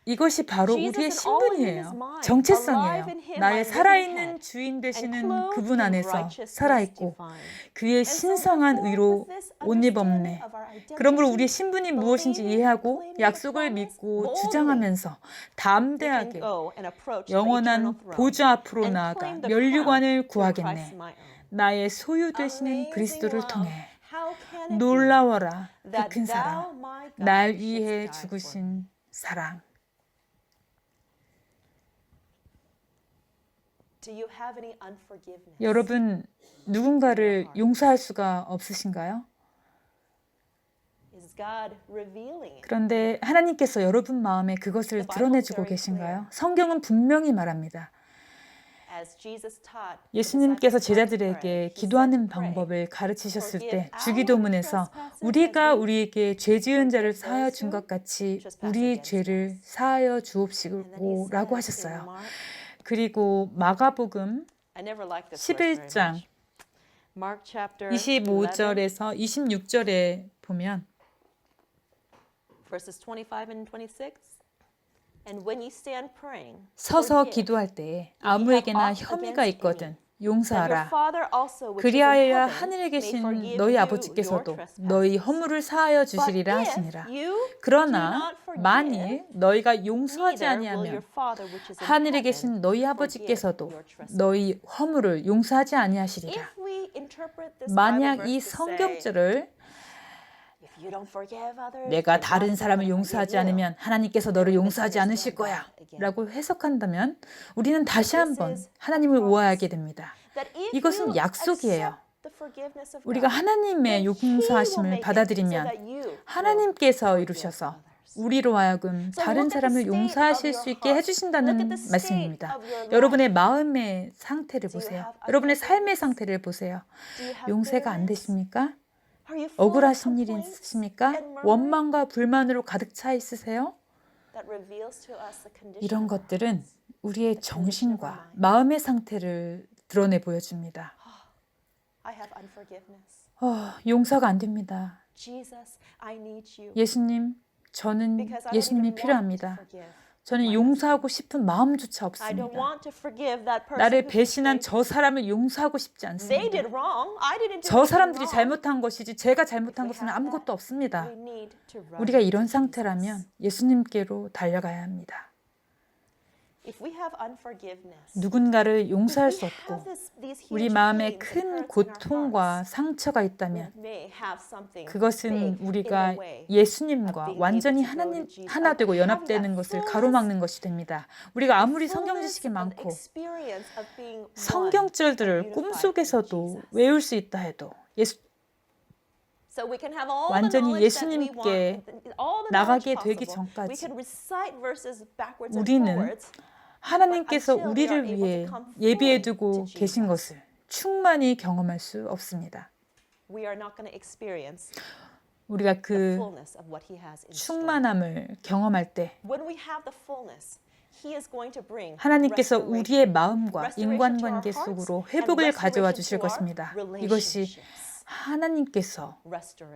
이것이 바로 Jesus 우리의 is all in 신분이에요. his mind, 정체성이에요. alive in him, 나의 my 살아있는 living 주인 and 되시는 clothed 그분 in 안에서 righteousness 살아있고 divine. 그의 And so 신성한 therefore, 의로 with this 옷 입었네. understanding of our identity, 그러므로 우리의 신분이 무엇인지 believing, 이해하고 claiming the 약속을 promise, 믿고 boldly, 주장하면서 we can 담대하게 go and approach the eternal 영원한 throne 보좌 앞으로 and 나아가 claim the 면류관을 crown through 구하겠네. Christ my own. 나의 소유 되시는 Amazing 그리스도를 love. 통해 How can it be 놀라워라 그 that 큰 thou, 사랑, my God, 날 shouldst 위해 die for me? 죽으신 사랑. Do you have any unforgiveness? 여러분 누군가를 용서할 수가 없으신가요? Is God revealing it? 그런데 하나님께서 여러분 마음에 그것을 드러내주고 계신가요? 성경은 분명히 말합니다. As Jesus taught the 예수님께서 disciples how to 제자들에게 pray, he 기도하는 said to pray, 방법을 가르치셨을 때 "Forgive our 주기도문에서 trespasses 우리가 as we 우리에게 죄 지은 자를 forgive 사하여 those 준 who 것 같이 trespass 우리 against 죄를 us." 사하여 And then he 주옵시고 라고 says in 하셨어요. Mark, 그리고 마가복음 I never liked this verse very 11장 much. Mark chapter 11, 25절에서 26절에 보면 verses 25 and 26. And when ye stand praying, 서서 forgive, 기도할 때에 have 아무에게나 aught 혐의가 against 있거든 that your 용서하라. Father also which is in 그리하여야 heaven 하늘에 may 계신 forgive 너희 you 아버지께서도 your 너희 trespasses. 허물을 사하여 But 주시리라 if 하시니라. you do 그러나 not forgive, 만일 너희가 용서하지 neither will your 아니하면 Father which is in 하늘에 heaven 계신 너희 forgive 아버지께서도 your trespasses. 너희 허물을 용서하지 아니하시리라. If we interpret this Bible 만약 verse 이 to say, 성경절을 if you don't forgive others, 내가 then 다른 God's not 사람을 gonna 용서하지 forgive you. 않으면 하나님께서 너를 용서하지 않으실 거야 again. 라고 해석한다면 우리는 다시 This 한번 is 하나님을 a promise. 오해하게 됩니다. That if 이것은 you 약속이에요. accept the forgiveness of 우리가 God, 하나님의 then He will 용서하심을 make it so 받아들이면 that you will 하나님께서 forgive 이루셔서 others. 우리로 하여금 So 다른 look at the 사람을 state 용서하실 of 수 your 있게 heart. 해주신다는 Look at the state 말씀입니다. of your life. 여러분의 마음의 상태를 Do you 보세요. have 여러분의 삶의 unforgiveness? 상태를 보세요. Do you have 용서가 안 bitterness? 되십니까? Are you full of 억울하신 일 complaints 있으십니까? and murmuring? 원망과 불만으로 가득 차 있으세요? that reveals to us the condition 이런 of our 것들은 hearts. 우리의 정신과 마음의 상태를 드러내 보여줍니다. I have unforgiveness. 용서가 안 됩니다. Jesus, I need you. 예수님, 저는 Because I don't 예수님이 even want to 필요합니다. forgive. 저는 용서하고 싶은 마음조차 I don't 없습니다. want to forgive that person 나를 who 배신한 betrayed 저 사람을 용서하고 싶지 They 않습니다. did wrong. I didn't do 저 anything 사람들이 wrong. 잘못한 것이지 제가 잘못한 If we 것은 have 아무것도 that, 없습니다. we need to run 우리가 이런 to Jesus. 상태라면 예수님께로 달려가야 합니다. If we have unforgiveness, 누군가를 용서할 if 수 we 없고 have these 우리 huge 마음에 pains and 큰 hurts in our 고통과 hearts, 상처가 we 있다면 may have something 그것은 big in 우리가 the way. 예수님과 완전히 하나 되고 연합되는 것을 가로막는 것이 됩니다. 우리가 아무리 성경 지식이 많고 성경절들을 꿈속에서도 외울 수 있다 해도 완전히 예수님께 나가게 되기 전까지 우리는 하나님께서 우리를 위해 예비해 두고 계신 것을 충만히 경험할 수 없습니다. 우리가 그 충만함을 경험할 때 하나님께서 우리의 마음과 인간관계 속으로 회복을 가져와 주실 것입니다. 이것이 하나님께서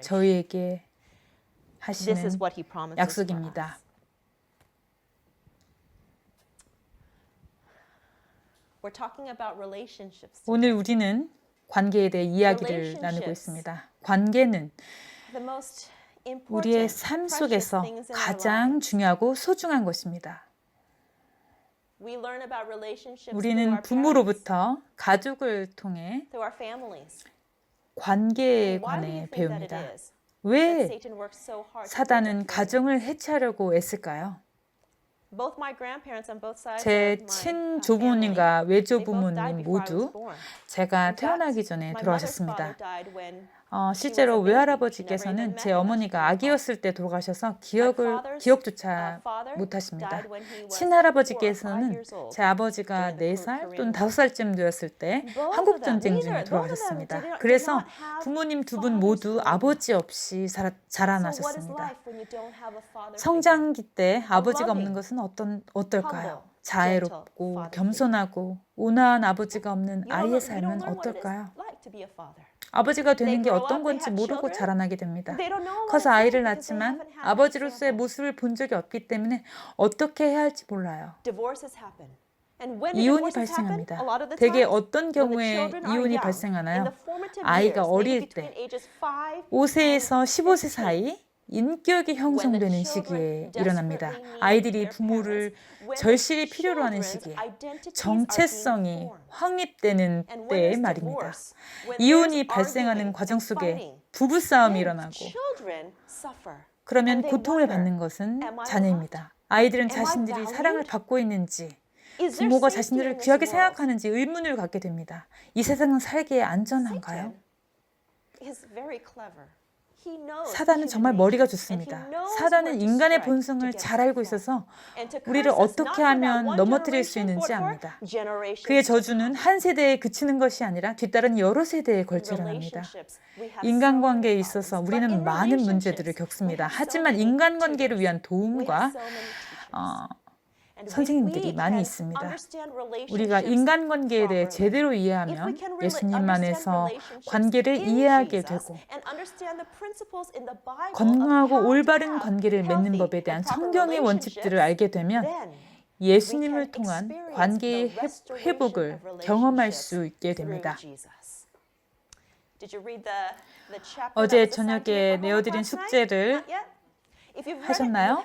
저희에게 하시는 약속입니다. 오늘 우리는 관계에 대해 이야기를 나누고 있습니다. 관계는 우리의 삶 속에서 가장 중요하고 소중한 것입니다. 우리는 부모로부터 가족을 통해 관계에 관해 배웁니다. 왜 사단은 가정을 해체하려고 애쓸까요? 제 친조부모님과 외조부모님 모두 제가 태어나기 전에 돌아가셨습니다. 실제로 외할아버지께서는 제 어머니가 아기였을 때 돌아가셔서 기억조차 못하십니다. 친할아버지께서는 제 아버지가 4살 또는 5살쯤 되었을 때 한국전쟁 중에 돌아가셨습니다. 그래서 부모님 두 분 모두 아버지 없이 자라나셨습니다. 성장기 때 아버지가 없는 것은 어떨까요? 자애롭고 겸손하고 온화한 아버지가 없는 아이의 삶은 어떨까요? 아버지가 되는 게 어떤 건지 모르고 자라나게 됩니다. 커서 아이를 낳지만 아버지로서의 모습을 본 적이 없기 때문에 어떻게 해야 할지 몰라요. 이혼이 발생합니다. 대개 어떤 경우에 이혼이 발생하나요? 아이가 어릴 때 5세에서 15세 사이 인격이 형성되는 시기에 일어납니다. 아이들이 부모를 절실히 필요로 하는 시기에 정체성이 확립되는 때의 말입니다. 이혼이 발생하는 과정 속에 부부싸움이 일어나고 그러면 고통을 받는 것은 자녀입니다. 아이들은 자신들이 사랑을 받고 있는지 부모가 자신들을 귀하게 생각하는지 의문을 갖게 됩니다. 이 세상은 살기에 안전한가요? 사단은 정말 머리가 좋습니다. 사단은 인간의 본성을 잘 알고 있어서 우리를 어떻게 하면 넘어뜨릴 수 있는지 압니다. 그의 저주는 한 세대에 그치는 것이 아니라 뒤따른 여러 세대에 걸쳐 일어납니다. 인간관계에 있어서 우리는 많은 문제들을 겪습니다. 하지만 인간관계를 위한 도움과 선생님들이 많이 있습니다. 우리가 인간관계에 대해 제대로 이해하면 예수님 안에서 관계를 이해하게 되고 건강하고 올바른 관계를 맺는 법에 대한 성경의 원칙들을 알게 되면 예수님을 통한 관계의 회복을 경험할 수 있게 됩니다. 어제 저녁에 내어드린 숙제를 하셨나요?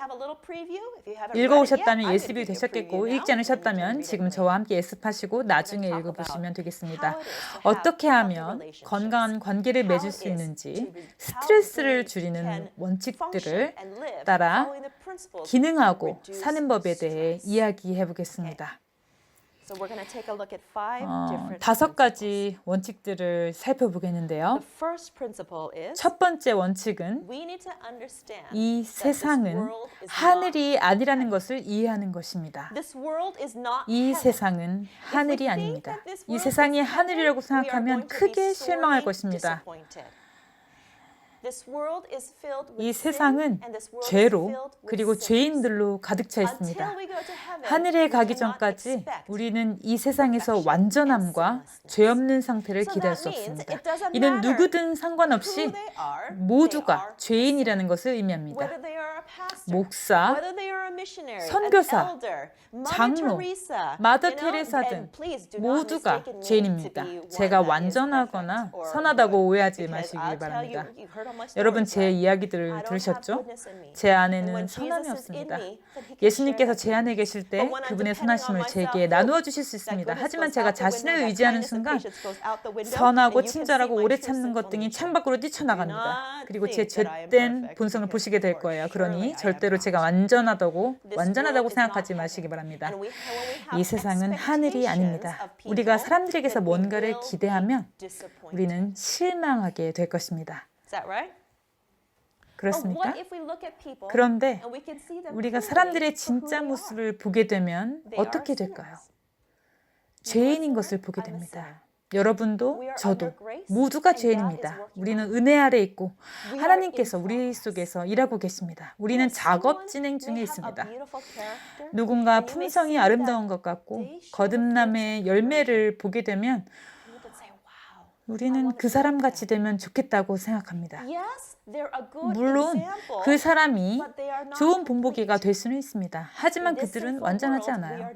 읽어오셨다면 예습이 되셨겠고 읽지 않으셨다면 지금 저와 함께 예습하시고 나중에 읽어보시면 되겠습니다. 어떻게 하면 건강한 관계를 맺을 수 있는지 스트레스를 줄이는 원칙들을 따라 기능하고 사는 법에 대해 이야기해 보겠습니다. 5가지 원칙들을 살펴보겠는데요. 첫 번째 원칙은 이 세상은 하늘이 아니라는 것을 이해하는 것입니다. 이 세상은 하늘이 아닙니다. 이 세상이 하늘이라고 생각하면 크게 실망할 것입니다. 이 세상은 죄로 그리고 죄인들로 가득 차 있습니다. 하늘에 가기 전까지 우리는 이 세상에서 완전함과 죄 없는 상태를 기대할 수 없습니다. 이는 누구든 상관없이 모두가 죄인이라는 것을 의미합니다. 목사, 선교사, 장로, 마더 테레사 등 모두가 죄인입니다. 제가 완전하거나 선하다고 오해하지 마시기 바랍니다. 여러분 제 이야기들을 들으셨죠? 제 안에는 선함이 없습니다. 예수님께서 제 안에 계실 때 그분의 선하심을 제게 나누어 주실 수 있습니다. 하지만 제가 자신을 의지하는 순간 선하고 친절하고 오래 참는 것 등이 창밖으로 뛰쳐나갑니다. 그리고 제 죄된 본성을 보시게 될 거예요. 그러니 절대로 제가 완전하다고 생각하지 마시기 바랍니다. 이 세상은 하늘이 아닙니다. 우리가 사람들에게서 뭔가를 기대하면 우리는 실망하게 될 것입니다. 그렇습니까? 그런데 우리가 사람들의 진짜 모습을 보게 되면 어떻게 될까요? 죄인인 것을 보게 됩니다. 여러분도 저도 모두가 죄인입니다. 우리는 은혜 아래 있고 하나님께서 우리 속에서 일하고 계십니다. 우리는 작업 진행 중에 있습니다. 누군가 품성이 아름다운 것 같고 거듭남의 열매를 보게 되면 우리는 그 사람 같이 되면 좋겠다고 생각합니다. 물론 그 사람이 좋은 본보기가 될 수는 있습니다. 하지만 그들은 완전하지 않아요.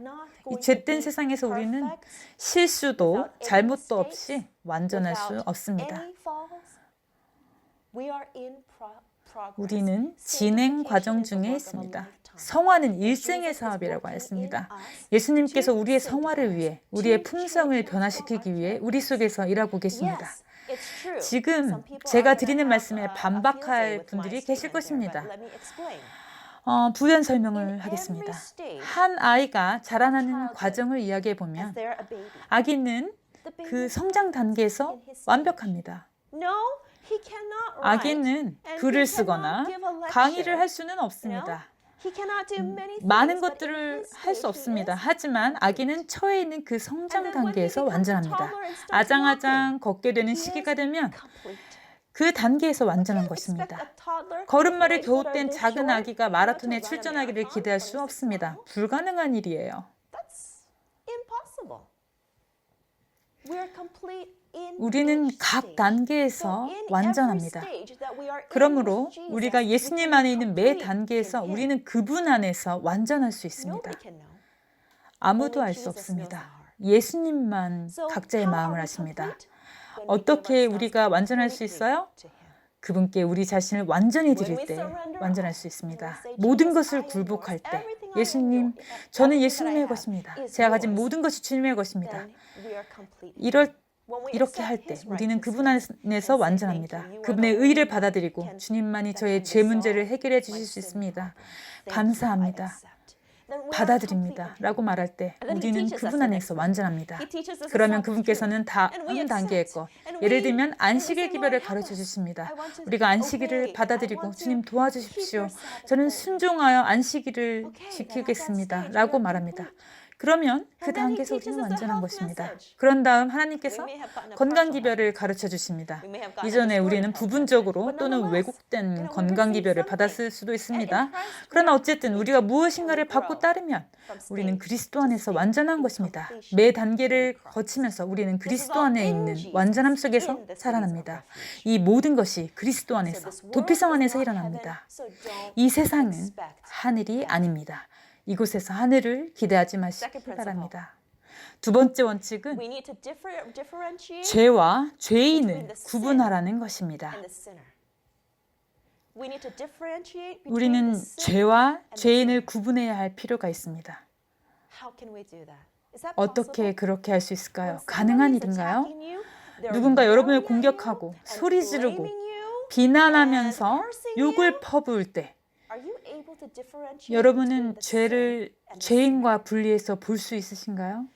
이 죄된 세상에서 우리는 실수도 잘못도 없이 완전할 수 없습니다. 우리는 진행 과정 중에 있습니다. 성화는 일생의 사업이라고 했습니다. 예수님께서 우리의 성화를 위해, 우리의 품성을 변화시키기 위해 우리 속에서 일하고 계십니다. 지금 제가 드리는 말씀에 반박할 분들이 계실 것입니다. 부연 설명을 하겠습니다. 한 아이가 자라나는 과정을 이야기해 보면 아기는 그 성장 단계에서 완벽합니다. 아기는 글을 쓰거나 강의를 할 수는 없습니다. 많은 것들을 할 수 없습니다. 하지만 아기는 처해 있는 그 성장 단계에서 완전합니다. 아장아장 걷게 되는 시기가 되면 그 단계에서 완전한 것입니다. 걸음마를 겨우 뗀 작은 아기가 마라톤에 출전하기를 기대할 수 없습니다. 불가능한 일이에요. 우리는 각 단계에서 완전합니다. 그러므로 우리가 예수님 안에 있는 매 단계에서 우리는 그분 안에서 완전할 수 있습니다. 아무도 알 수 없습니다. 예수님만 각자의 마음을 아십니다. 어떻게 우리가 완전할 수 있어요? 그분께 우리 자신을 완전히 드릴 때 완전할 수 있습니다. 모든 것을 굴복할 때 예수님, 저는 예수님의 것입니다. 제가 가진 모든 것이 주님의 것입니다. 이렇게 할 때 우리는 그분 안에서 완전합니다. 그분의 의를 받아들이고 주님만이 저의 죄 문제를 해결해 주실 수 있습니다. 감사합니다. 받아들입니다. 라고 말할 때 우리는 그분 안에서 완전합니다. 그러면 그분께서는 다음 단계의 것, 예를 들면 안식일 기별을 가르쳐 주십니다. 우리가 안식일을 받아들이고 주님 도와주십시오. 저는 순종하여 안식일을 지키겠습니다. 라고 말합니다. 그러면 그 단계에서 우리는 완전한 것입니다. 그런 다음 하나님께서 건강기별을 가르쳐 주십니다. 이전에 우리는 부분적으로 또는 왜곡된 건강기별을 받았을 수도 있습니다. 그러나 어쨌든 우리가 무엇인가를 받고 따르면 우리는 그리스도 안에서 완전한 것입니다. 매 단계를 거치면서 우리는 그리스도 안에 있는 완전함 속에서 살아납니다. 이 모든 것이 그리스도 안에서, 도피성 안에서 일어납니다. 이 세상은 하늘이 아닙니다. 이곳에서 하늘을 기대하지 마시기 바랍니다. 두 번째 원칙은 죄와 죄인을 구분하라는 것입니다. 우리는 죄와 죄인을 구분해야 할 필요가 있습니다. 어떻게 그렇게 할 수 있을까요? 가능한 일인가요? 누군가 여러분을 공격하고 소리 지르고 비난하면서 욕을 퍼부을 때 여러분은 죄인과 분리해서 볼 수 있으신가요?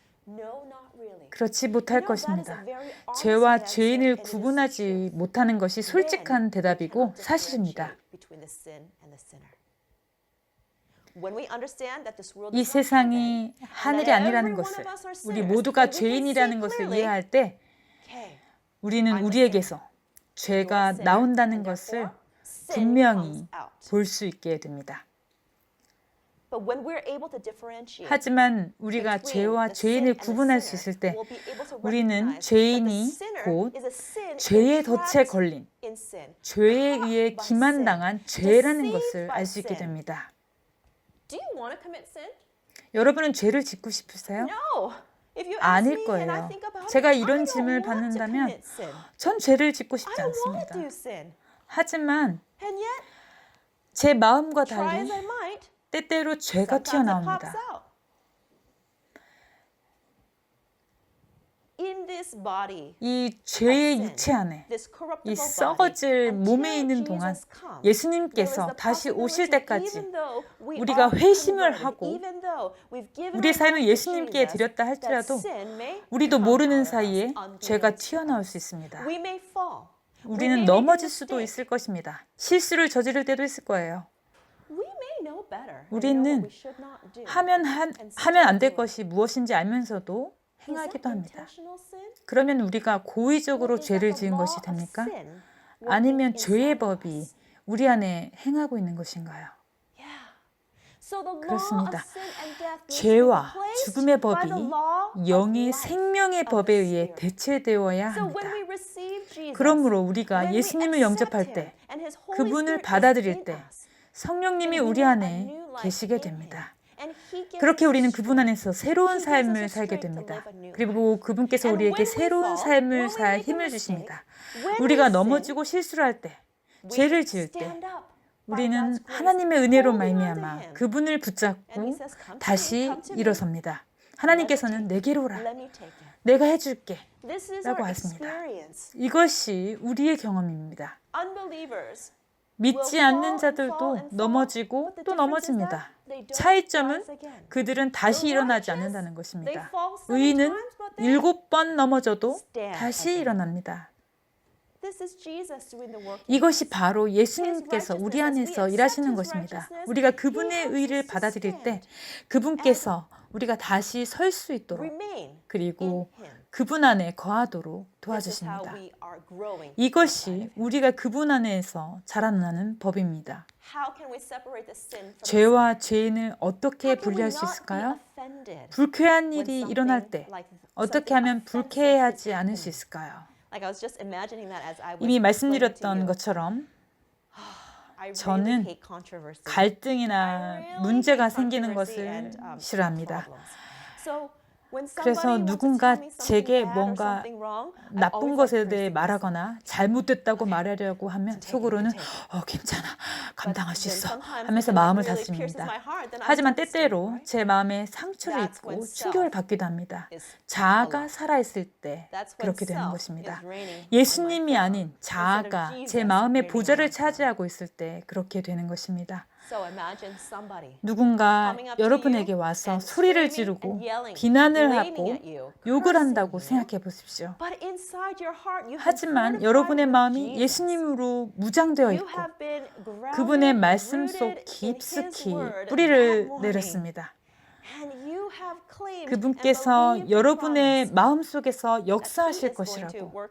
그렇지 못할 것입니다. 죄와 죄인을 구분하지 못하는 것이 솔직한 대답이고 사실입니다. 이 세상이 하늘이 아니라는 것을, 우리 모두가 죄인이라는 것을 이해할 때 우리는 우리에게서 죄가 나온다는 것을 분명히 볼 수 있게 됩니다. 하지만 우리가 죄와 죄인을 구분할 수 있을 때 우리는 죄인이 곧 죄의 덫에 걸린, 죄에 의해 기만당한 죄라는 것을 알 수 있게 됩니다. 여러분은 죄를 짓고 싶으세요? 아닐 거예요. 제가 이런 질문을 받는다면 전 죄를 짓고 싶지 않습니다. 하지만 제 마음과 달리 때때로 죄가 튀어나옵니다. 이 죄의 육체 안에, 이 썩어질 몸에 있는 동안 예수님께서 다시 오실 때까지 우리가 회심을 하고 우리의 삶을 예수님께 드렸다 할지라도 우리도 모르는 사이에 죄가 튀어나올 수 있습니다. 우리는 넘어질 수도 있을 것입니다. 실수를 저지를 때도 있을 거예요. 우리는 하면 안 될 것이 무엇인지 알면서도 행하기도 합니다. 그러면 우리가 고의적으로 죄를 지은 것이 됩니까? 아니면 죄의 법이 우리 안에 행하고 있는 것인가요? 그렇습니다. 죄와 죽음의 법이 영의 생명의 법에 의해 대체되어야 합니다. 그러므로 우리가 예수님을 영접할 때, 그분을 받아들일 때 성령님이 우리 안에 계시게 됩니다. 그렇게 우리는 그분 안에서 새로운 삶을 살게 됩니다. 그리고 그분께서 우리에게 새로운 삶을 살 힘을 주십니다. 우리가 넘어지고 실수를 할 때, 죄를 지을 때 우리는 하나님의 은혜로 말미암아 그분을 붙잡고 다시 일어섭니다. 하나님께서는 내게로 오라. 내가 해줄게 라고 하십니다. 이것이 우리의 경험입니다. 믿지 않는 자들도 넘어지고 또 넘어집니다. 차이점은 그들은 다시 일어나지 않는다는 것입니다. 의인은 7번 넘어져도 다시 일어납니다. 이것이 바로 예수님께서 우리 안에서 일하시는 것입니다. 우리가 그분의 의를 받아들일 때 그분께서 우리가 다시 설 수 있도록 그리고 그분 안에 거하도록 도와주십니다. 이것이 우리가 그분 안에서 자라나는 법입니다. 죄와 죄인을 어떻게 분리할 수 있을까요? 불쾌한 일이 일어날 때 어떻게 하면 불쾌하지 않을 수 있을까요? 이미 말씀드렸던 것처럼 저는 갈등이나 문제가 생기는 것을 싫어합니다. 그래서 누군가 제게 뭔가 나쁜 것에 대해 말하거나 잘못됐다고 말하려고 하면 속으로는 괜찮아, 감당할 수 있어 하면서 마음을 다스립니다. 하지만 때때로 제 마음에 상처를 입고 충격을 받기도 합니다. 자아가 살아있을 때 그렇게 되는 것입니다. 예수님이 아닌 자아가 제 마음의 보좌를 차지하고 있을 때 그렇게 되는 것입니다. 누군가 여러분에게 와서 소리를 지르고 비난을 하고 욕을 한다고 생각해 보십시오. 하지만 여러분의 마음이 예수님으로 무장되어 있고 그분의 말씀 속 깊숙이 뿌리를 내렸습니다. 그분께서 여러분의 마음속에서 역사하실 것이라고,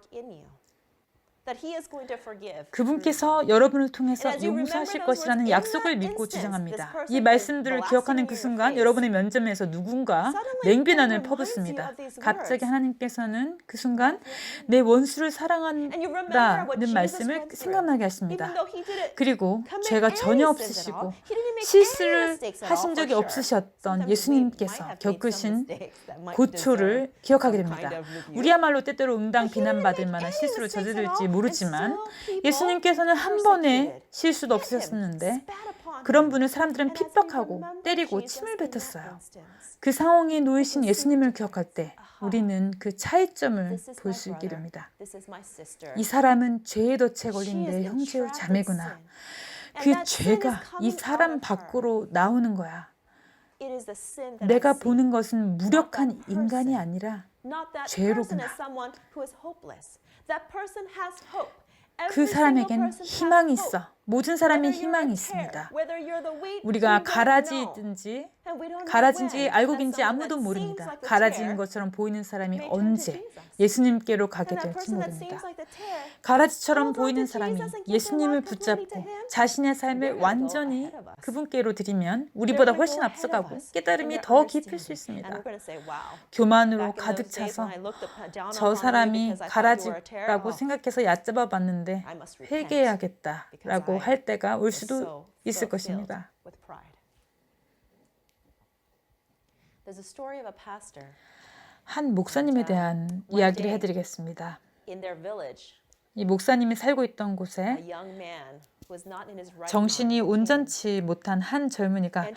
그분께서 여러분을 통해서 용서하실 것이라는 약속을 믿고 주장합니다. 이 말씀들을 기억하는 그 순간 여러분의 면전에서 누군가 냉비난을 퍼붓습니다. 갑자기 하나님께서는 그 순간 내 원수를 사랑한다는 말씀을 생각나게 하십니다. 그리고 죄가 전혀 없으시고 실수를 하신 적이 없으셨던 예수님께서 겪으신 고초를 기억하게 됩니다. 우리야말로 때때로 응당 비난받을 만한 실수를 저지를지 모르지만 예수님께서는 한 번의 실수도 없으셨는데 그런 분을 사람들은 핍박하고 때리고 침을 뱉었어요. 그 상황에 놓이신 예수님을 기억할 때 우리는 그 차이점을 볼 수 있게 됩니다. 이 사람은 죄의 덫에 걸린 내 형제요 자매구나. 그 죄가 이 사람 밖으로 나오는 거야. 내가 보는 것은 무력한 인간이 아니라 죄로구나. 그 사람에겐 희망이 있어. 모든 사람이 희망이 있습니다. 우리가 가라지든지 가라진지 알곡인지 아무도 모릅니다. 가라지는 것처럼 보이는 사람이 언제 예수님께로 가게 될지 모릅니다. 가라지처럼 보이는 사람이 예수님을 붙잡고 자신의 삶을 완전히 그분께로 드리면 우리보다 훨씬 앞서가고 깨달음이 더 깊을 수 있습니다. 교만으로 가득 차서 저 사람이 가라지라고 생각해서 얕잡아 봤는데 회개해야겠다라고 할 때가 올 수도 있을 것입니다. 한 목사님에 대한 이야기를 해드리겠습니다. 이 목사님이 살고 있던 곳에 정신이 온전치 못한 한 젊은이가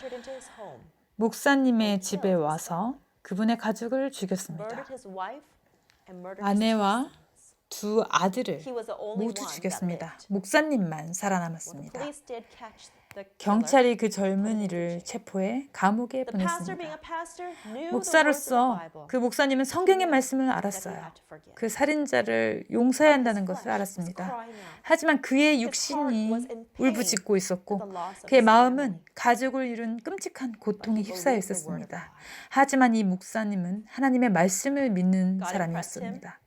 목사님의 집에 와서 그분의 가족을 죽였습니다. 아내와 두 아들을 모두 죽였습니다. 목사님만 살아남았습니다. 경찰이 그 젊은이를 체포해 감옥에 보냈습니다. 목사로서 그 목사님은 성경의 말씀을 알았어요. 그 살인자를 용서해야 한다는 것을 알았습니다. 하지만 그의 육신이 울부짖고 있었고 그의 마음은 가족을 잃은 끔찍한 고통에 휩싸여 있었습니다. 하지만 이 목사님은 하나님의 말씀을 믿는 사람이었습니다.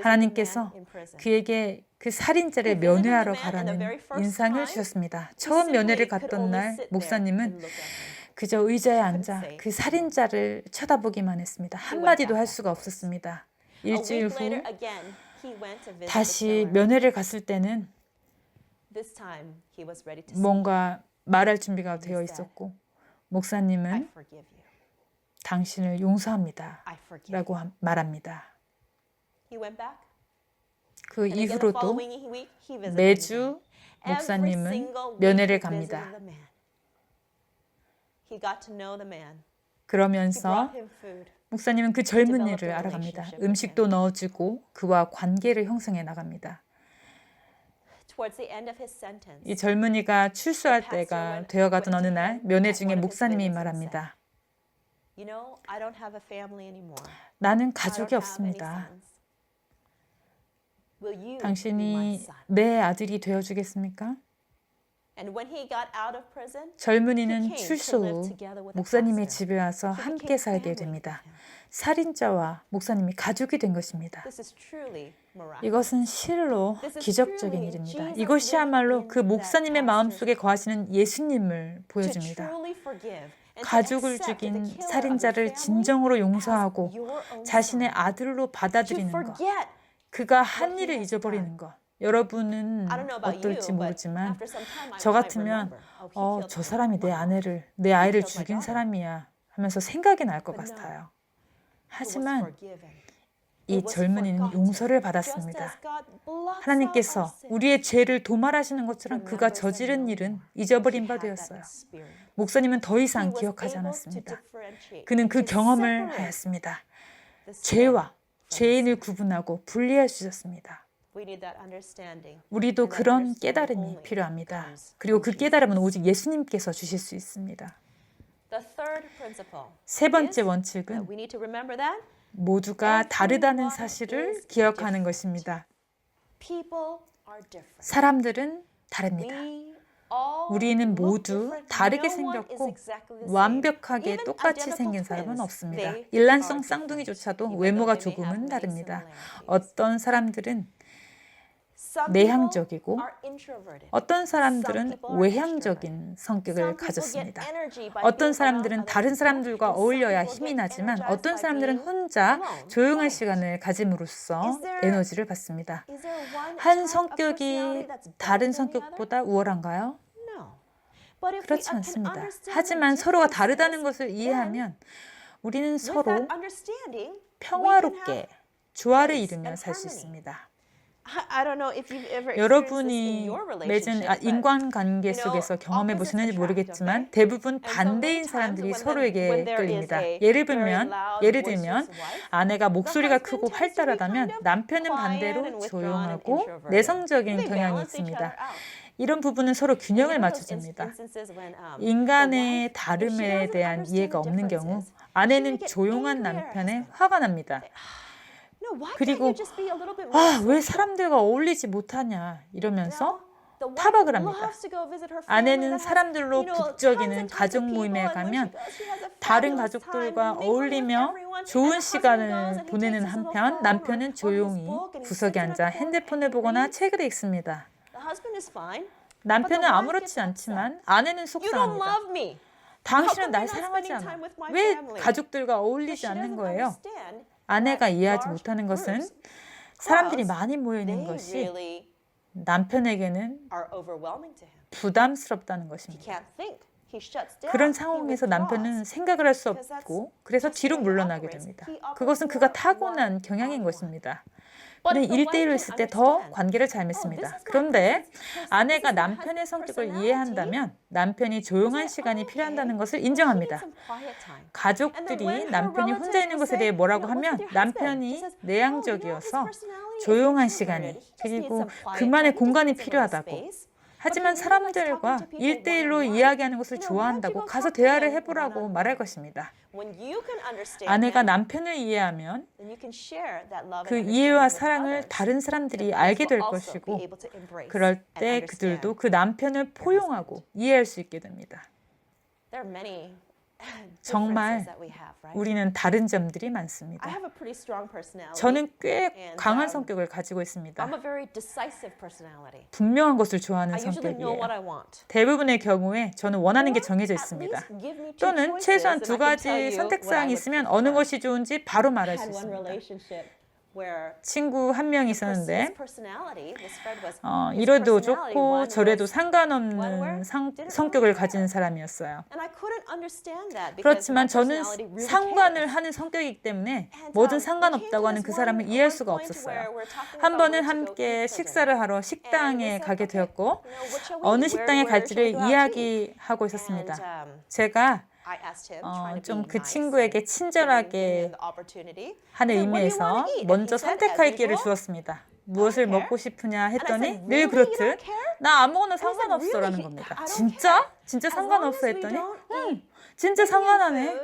하나님께서 그에게 그 살인자를 면회하러 가라는 인상을 주셨습니다. 처음 면회를 갔던 날 목사님은 그저 의자에 앉아 그 살인자를 쳐다보기만 했습니다. 한마디도 할 수가 없었습니다. 일주일 후 다시 면회를 갔을 때는 뭔가 말할 준비가 되어 있었고 목사님은 당신을 용서합니다 라고 말합니다. 그 이후로도 매주 목사님은 면회를 갑니다. 그러면서 목사님은 그 젊은이를 알아갑니다. 음식도 넣어주고 그와 관계를 형성해 나갑니다. 이 젊은이가 출소할 때가 되어가던 어느 날 면회 중에 목사님이 말합니다. 나는 가족이 없습니다. 당신이 내 아들이 되어주겠습니까? 젊은이는 출소 후 목사님의 집에 와서 함께 살게 됩니다. 살인자와 목사님이 가족이 된 것입니다. 이것은 실로 기적적인 일입니다. 이것이야말로 그 목사님의 마음속에 거하시는 예수님을 보여줍니다. 가족을 죽인 살인자를 진정으로 용서하고 자신의 아들로 받아들이는 것. 그가 한 일을 잊어버리는 것. 여러분은 어떨지 모르지만 저 같으면 저 사람이 내 아이를 죽인 사람이야 하면서 생각이 날 것 같아요. 하지만 이 젊은이는 용서를 받았습니다. 하나님께서 우리의 죄를 도말하시는 것처럼 그가 저지른 일은 잊어버린 바 되었어요. 목사님은 더 이상 기억하지 않았습니다. 그는 그 경험을 하였습니다. 죄와 죄인을 구분하고 분리할 수 있었습니다. 우리도 그런 깨달음이 필요합니다. 그리고 그 깨달음은 오직 예수님께서 주실 수 있습니다. 세 번째 원칙은 모두가 다르다는 사실을 기억하는 것입니다. 사람들은 다릅니다. 우리는 모두 다르게 생겼고 완벽하게 똑같이 생긴 사람은 없습니다. 일란성 쌍둥이조차도 외모가 조금은 다릅니다. 어떤 사람들은 내향적이고 어떤 사람들은 외향적인 성격을 가졌습니다. 어떤 사람들은 다른 사람들과 어울려야 힘이 나지만 어떤 사람들은 혼자 조용한 시간을 가짐으로써 에너지를 받습니다. 한 성격이 다른 성격보다 우월한가요? 그렇지 않습니다. 하지만 서로가 다르다는 것을 이해하면 우리는 서로 평화롭게 조화를 이루며 살 수 있습니다. 여러분이 맺은 인간관계 속에서 경험해 보시는지 모르겠지만 대부분 반대인 사람들이 서로에게 끌립니다. 예를 들면 아내가 목소리가 크고 활달하다면 남편은 반대로 조용하고 내성적인 경향이 있습니다. 이런 부분은 서로 균형을 맞춰줍니다. 인간의 다름에 대한 이해가 없는 경우 아내는 조용한 남편에 화가 납니다. 그리고 왜 사람들과 어울리지 못하냐 이러면서 타박을 합니다. 아내는 사람들로 북적이는 가족 모임에 가면 다른 가족들과 어울리며 좋은 시간을 보내는 한편 남편은 조용히 구석에 앉아 핸드폰을 보거나 책을 읽습니다. 남편은 아무렇지 않지만 아내는 속상합니다. 당신은 날 사랑하지 않아. 왜 가족들과 어울리지 않는 거예요? 아내가 이해하지 못하는 것은 사람들이 많이 모여 있는 것이 남편에게는 부담스럽다는 것입니다. 그런 상황에서 남편은 생각을 할 수 없고 그래서 뒤로 물러나게 됩니다. 그것은 그가 타고난 경향인 것입니다. 그는 1대1로 있을 때 더 관계를 잘 맺습니다. 그런데 아내가 남편의 성격을 이해한다면 남편이 조용한 시간이 필요한다는 것을 인정합니다. 가족들이 남편이 혼자 있는 것에 대해 뭐라고 하면 남편이 내향적이어서 조용한 시간이 그리고 그만의 공간이 필요하다고. 하지만 사람들과 1대1로 이야기하는 것을 좋아한다고 가서 대화를 해보라고 말할 것입니다. 아내가 남편을 이해하면 그 이해와 사랑을 다른 사람들이 알게 될 것이고 그럴 때 그들도 그 남편을 포용하고 이해할 수 있게 됩니다. 정말 우리는 다른 점들이 많습니다. 저는 꽤 강한 성격을 가지고 있습니다. 분명한 것을 좋아하는 성격이에요. 대부분의 경우에 저는 원하는 게 정해져 있습니다. 또는 최소한 2가지 선택사항이 있으면 어느 것이 좋은지 바로 말할 수 있습니다. 친구 한 명 있었는데 이래도 좋고 저래도 상관없는 성격을 가진 사람이었어요. 그렇지만 저는 상관을 하는 성격이기 때문에 뭐든 상관없다고 하는 그 사람을 이해할 수가 없었어요. 한 번은 함께 식사를 하러 식당에 가게 되었고 어느 식당에 갈지를 이야기하고 있었습니다. 제가 좀 그 친구에게 친절하게 하는 의미에서 먼저 선택할 기회를 주었습니다. 무엇을 먹고 싶으냐 했더니 늘 그렇듯 나 아무거나 상관없어 라는 겁니다. 진짜? 진짜 상관없어 했더니 진짜 상관하네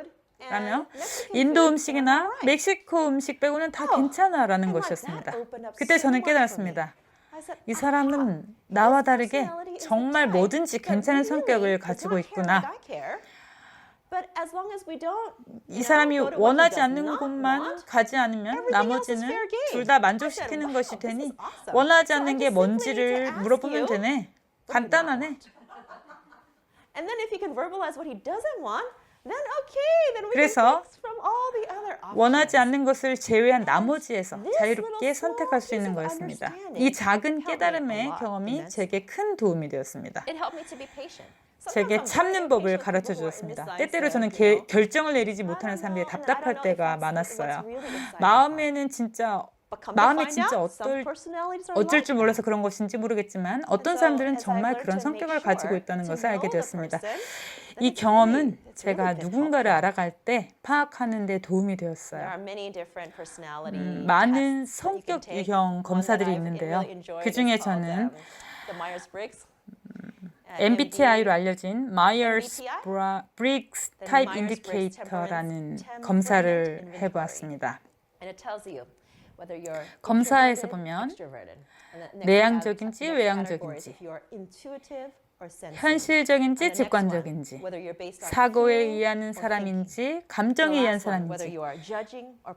라며 인도 음식이나 멕시코 음식 빼고는 다 괜찮아 라는 것이었습니다. 그때 저는 깨달았습니다. 이 사람은 나와 다르게 정말 뭐든지 괜찮은 성격을 가지고 있구나. 이 사람이 원하지 않는 곳만 가지 않으면 나머지는 둘 다 만족시키는 것이 되니 원하지 않는 게 뭔지를 물어보면 되네. 간단하네. 그래서 원하지 않는 것을 제외한 나머지에서 자유롭게 선택할 수 있는 거였습니다. 이 작은 깨달음의 경험이 제게 큰 도움이 되었습니다. 제게 참는 법을 가르쳐 주었습니다. 때때로 저는 결정을 내리지 못하는 사람들이 답답할 때가 많았어요. 마음에 진짜 어쩔 줄 몰라서 그런 것인지 모르겠지만 어떤 사람들은 정말 그런 성격을 가지고 있다는 것을 알게 되었습니다. 이 경험은 제가 누군가를 알아갈 때 파악하는 데 도움이 되었어요. 많은 성격 유형 검사들이 있는데요. 그중에 저는 MBTI로 알려진 Myers-Briggs Type Indicator라는 검사를 해보았습니다. 검사에서 보면 내향적인지 외향적인지, 현실적인지 직관적인지, 사고에 의하는 사람인지 감정에 의한 사람인지,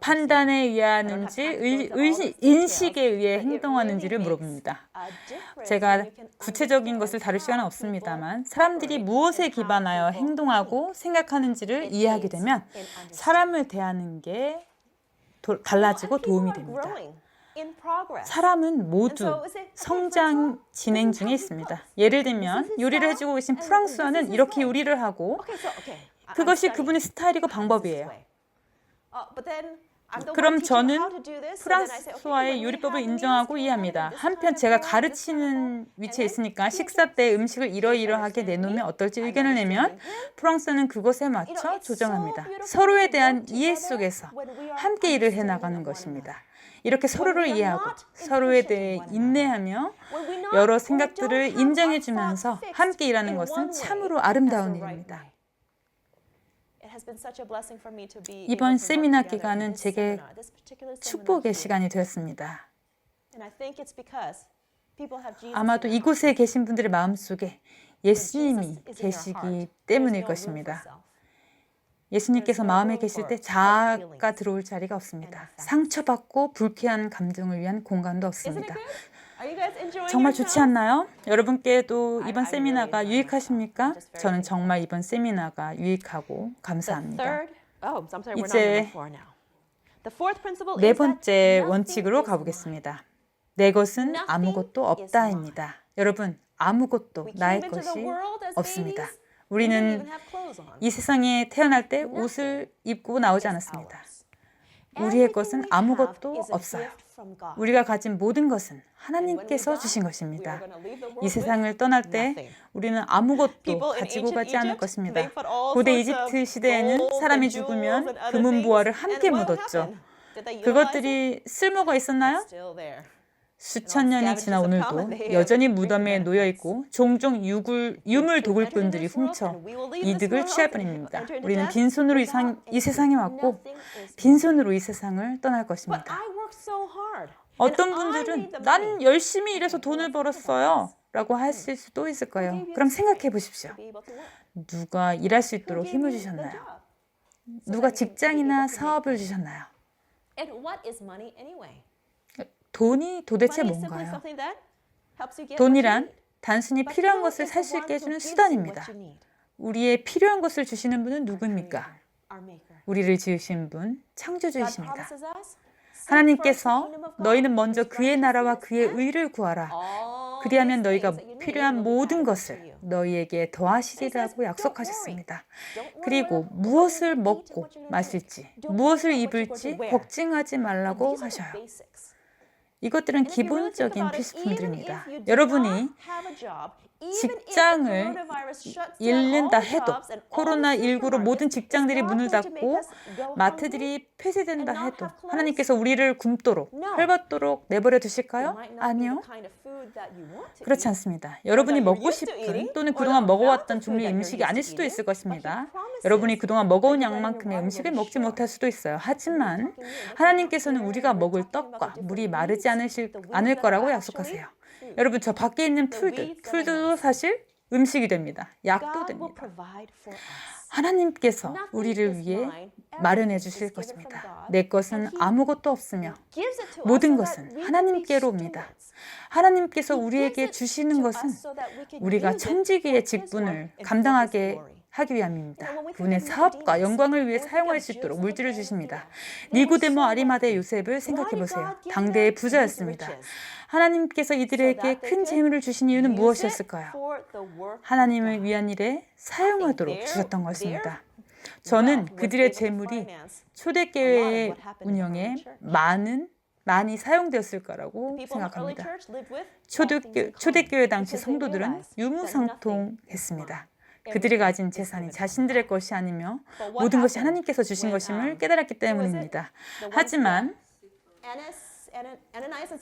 판단에 의하는지 인식에 의해 행동하는지를 물어봅니다. 제가 구체적인 것을 다룰 시간은 없습니다만 사람들이 무엇에 기반하여 행동하고 생각하는지를 이해하게 되면 사람을 대하는 게 달라지고 도움이 됩니다. 사람은 모두 성장 진행 중에 있습니다. 예를 들면 요리를 해주고 계신 프랑스어는 이렇게 요리를 하고 그것이 그분의 스타일이고 방법이에요. 그럼 저는 프랑스어의 요리법을 인정하고 이해합니다. 한편 제가 가르치는 위치에 있으니까 식사 때 음식을 이러이러하게 내놓으면 어떨지 의견을 내면 프랑스어는 그것에 맞춰 조정합니다. 서로에 대한 이해 속에서 함께 일을 해나가는 것입니다. 이렇게 서로를 이해하고 서로에 대해 인내하며 여러 생각들을 인정해주면서 함께 일하는 것은 참으로 아름다운 일입니다. 이번 세미나 기간은 제게 축복의 시간이 되었습니다. 아마도 이곳에 계신 분들의 마음속에 예수님이 계시기 때문일 것입니다. 예수님께서 마음에 계실 때 자아가 들어올 자리가 없습니다. 상처받고 불쾌한 감정을 위한 공간도 없습니다. 정말 좋지 않나요? 여러분께도 이번 세미나가 유익하십니까? 저는 정말 이번 세미나가 유익하고 감사합니다. 이제 네 번째 원칙으로 가보겠습니다. 내 것은 아무것도 없다입니다. 여러분, 아무것도 나의 것이 없습니다. 우리는 이 세상에 태어날 때 옷을 입고 나오지 않았습니다. 우리의 것은 아무것도 없어요. 우리가 가진 모든 것은 하나님께서 주신 것입니다. 이 세상을 떠날 때 우리는 아무것도 가지고 가지 않을 것입니다. 고대 이집트 시대에는 사람이 죽으면 금은보화를 함께 묻었죠. 그것들이 쓸모가 있었나요? 수천 년이 지나 오늘도 여전히 무덤에 놓여 있고 종종 유물 도굴꾼들이 훔쳐 이득을 취할 뿐입니다. 우리는 빈손으로 이 세상에 왔고 빈손으로 이 세상을 떠날 것입니다. 어떤 분들은 난 열심히 일해서 돈을 벌었어요 라고 하실 수도 있을 거예요. 그럼 생각해 보십시오. 누가 일할 수 있도록 힘을 주셨나요? 누가 직장이나 사업을 주셨나요? 돈이 도대체 뭔가요? 돈이란 단순히 필요한 것을 살 수 있게 해주는 수단입니다. 우리의 필요한 것을 주시는 분은 누구입니까? 우리를 지으신 분, 창조주이십니다. 하나님께서 너희는 먼저 그의 나라와 그의 의를 구하라. 그리하면 너희가 필요한 모든 것을 너희에게 더하시리라고 약속하셨습니다. 그리고 무엇을 먹고 마실지, 무엇을 입을지 걱정하지 말라고 하셔요. 이것들은 기본적인 필수품들입니다. 여러분이 직장을 잃는다 해도 코로나19로 모든 직장들이 문을 닫고 마트들이 폐쇄된다 해도 하나님께서 우리를 굶도록 헐벗도록 내버려 두실까요? 아니요. 그렇지 않습니다. 여러분이 먹고 싶은 또는 그동안 먹어왔던 종류의 음식이 아닐 수도 있을 것입니다. 여러분이 그동안 먹어온 양만큼의 음식을 먹지 못할 수도 있어요. 하지만 하나님께서는 우리가 먹을 떡과 물이 마르지 않을 거라고 약속하세요. 여러분, 저 밖에 있는 풀들도 사실 음식이 됩니다. 약도 됩니다. 하나님께서 우리를 위해 마련해 주실 것입니다. 내 것은 아무것도 없으며 모든 것은 하나님께로 옵니다. 하나님께서 우리에게 주시는 것은 우리가 천지기의 직분을 감당하게 하기 위함입니다. 그분의 사업과 영광을 위해 사용할 수 있도록 물질을 주십니다. 니고데모 아리마대 요셉을 생각해 보세요. 당대의 부자였습니다. 하나님께서 이들에게 큰 재물을 주신 이유는 무엇이었을까요? 하나님을 위한 일에 사용하도록 주셨던 것입니다. 저는 그들의 재물이 초대교회의 운영에 많이 사용되었을 거라고 생각합니다. 초대교회 당시 성도들은 유무상통했습니다. 그들이 가진 재산이 자신들의 것이 아니며 모든 것이 하나님께서 주신 것임을 깨달았기 때문입니다. 하지만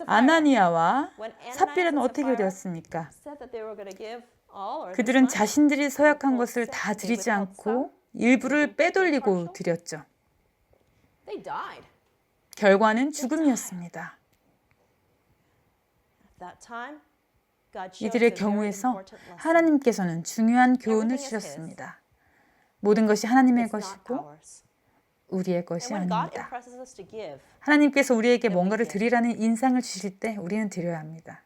아나니아와 삽비라는 어떻게 되었습니까? 그들은 자신들이 서약한 것을 다 드리지 않고 일부를 빼돌리고 드렸죠. 결과는 죽음이었습니다. 이들의 경우에서 하나님께서는 중요한 교훈을 주셨습니다. 모든 것이 하나님의 것이고 우리의 것이 아닙니다. 하나님께서 우리에게 뭔가를 드리라는 인상을 주실 때 우리는 드려야 합니다.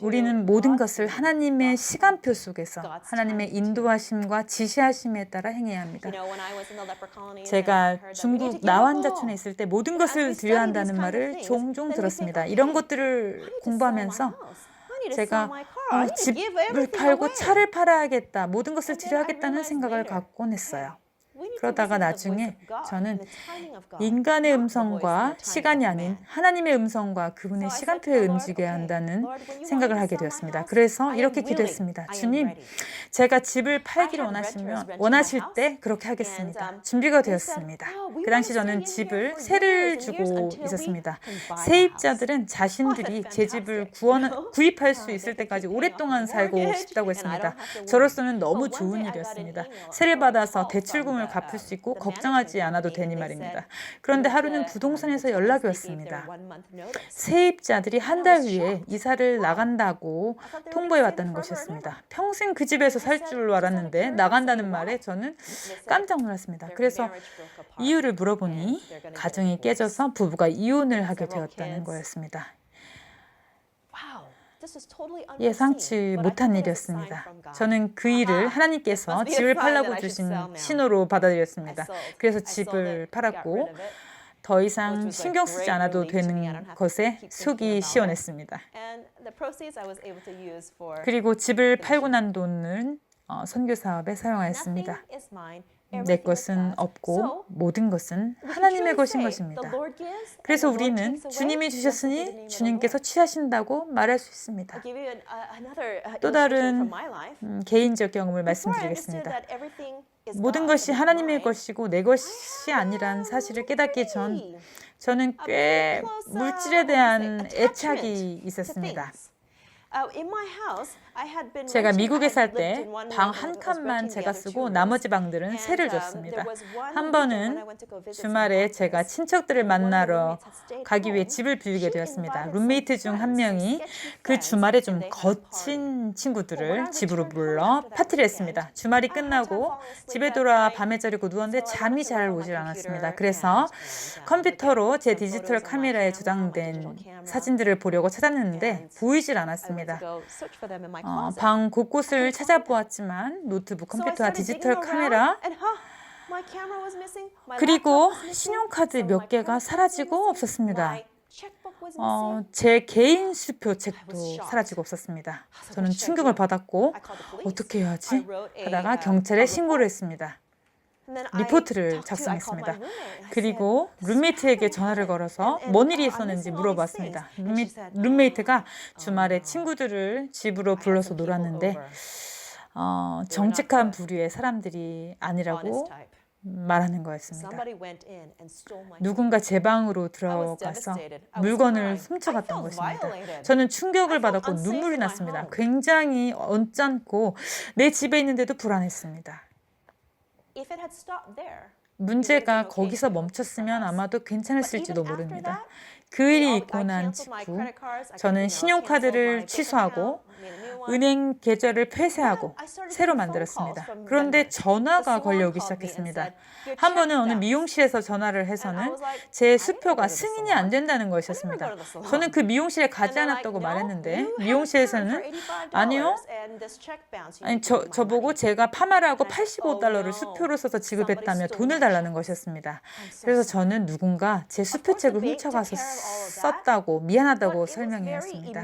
우리는 모든 것을 하나님의 시간표 속에서 하나님의 인도하심과 지시하심에 따라 행해야 합니다. 제가 중국 나완자촌에 있을 때 모든 것을 드려야 한다는 말을 종종 들었습니다. 이런 것들을 공부하면서 제가 집을 팔고 차를 팔아야겠다, 모든 것을 드려야겠다는 생각을 갖곤 했어요. 그러다가 나중에 저는 인간의 음성과 시간이 아닌 하나님의 음성과 그분의 시간표에 움직여야 한다는 생각을 하게 되었습니다. 그래서 이렇게 기도했습니다. 주님, 제가 집을 팔기를 원하실 때 그렇게 하겠습니다. 준비가 되었습니다. 그 당시 저는 집을 세를 주고 있었습니다. 세입자들은 자신들이 제 집을 구입할 수 있을 때까지 오랫동안 살고 싶다고 했습니다. 저로서는 너무 좋은 일이었습니다. 세를 받아서 대출금을 부담을 갚을 수 있고 걱정하지 않아도 되니 말입니다. 그런데 하루는 부동산에서 연락이 왔습니다. 세입자들이 한 달 후에 이사를 나간다고 통보해 왔다는 것이었습니다. 평생 그 집에서 살 줄 알았는데 나간다는 말에 저는 깜짝 놀랐습니다. 그래서 이유를 물어보니 가정이 깨져서 부부가 이혼을 하게 되었다는 거였습니다. 예상치 못한 일이었습니다. 저는 그 일을 하나님께서 집을 팔라고 주신 신호로 받아들였습니다. 그래서 집을 팔았고 더 이상 신경 쓰지 않아도 되는 것에 속이 시원했습니다. 그리고 집을 팔고 난 돈은 선교 사업에 사용하였습니다. 내 것은 없고 모든 것은 하나님의 것인 것입니다. 그래서 우리는 주님이 주셨으니 주님께서 취하신다고 말할 수 있습니다. 또 다른 개인적 경험을 말씀드리겠습니다. 모든 것이 하나님의 것이고 내 것이 아니란 사실을 깨닫기 전 저는 꽤 물질에 대한 애착이 있었습니다. 제가 미국에 살 때 방 한 칸만 제가 쓰고 나머지 방들은 세를 줬습니다. 한 번은 주말에 제가 친척들을 만나러 가기 위해 집을 빌리게 되었습니다. 룸메이트 중 한 명이 그 주말에 좀 거친 친구들을 집으로 불러 파티를 했습니다. 주말이 끝나고 집에 돌아 밤에 자려고 누웠는데 잠이 잘 오질 않았습니다. 그래서 컴퓨터로 제 디지털 카메라에 저장된 사진들을 보려고 찾았는데 보이질 않았습니다. 방 곳곳을 찾아보았지만 노트북, 컴퓨터와 디지털 카메라 그리고 신용카드 몇 개가 사라지고 없었습니다. 제 개인 수표 책도 사라지고 없었습니다. 저는 충격을 받았고 어떻게 해야 하지? 하다가 경찰에 신고를 했습니다. 리포트를 작성했습니다. 그리고 룸메이트에게 전화를 걸어서 뭔 일이 있었는지 물어봤습니다. 룸메이트가 주말에 친구들을 집으로 불러서 놀았는데 정직한 부류의 사람들이 아니라고 말하는 거였습니다. 누군가 제 방으로 들어가서 물건을 훔쳐갔던 것입니다. 저는 충격을 받았고 눈물이 났습니다. 굉장히 언짢고 내 집에 있는데도 불안했습니다. 문제가 거기서 멈췄으면 아마도 괜찮았을지도 모릅니다. 그 일이 있고 난 직후 저는 신용카드를 취소하고 은행 계좌를 폐쇄하고 새로 만들었습니다. 그런데 전화가 걸려오기 시작했습니다. 한 번은 어느 미용실에서 전화를 해서는 제 수표가 승인이 안 된다는 것이었습니다. 저는 그 미용실에 가지 않았다고 말했는데 미용실에서는 아니요. 저보고 제가 파마를 하고 $85를 수표로 써서 지급했다며 돈을 달라는 것이었습니다. 그래서 저는 누군가 제 수표책을 훔쳐가서 썼다고 미안하다고 설명했습니다.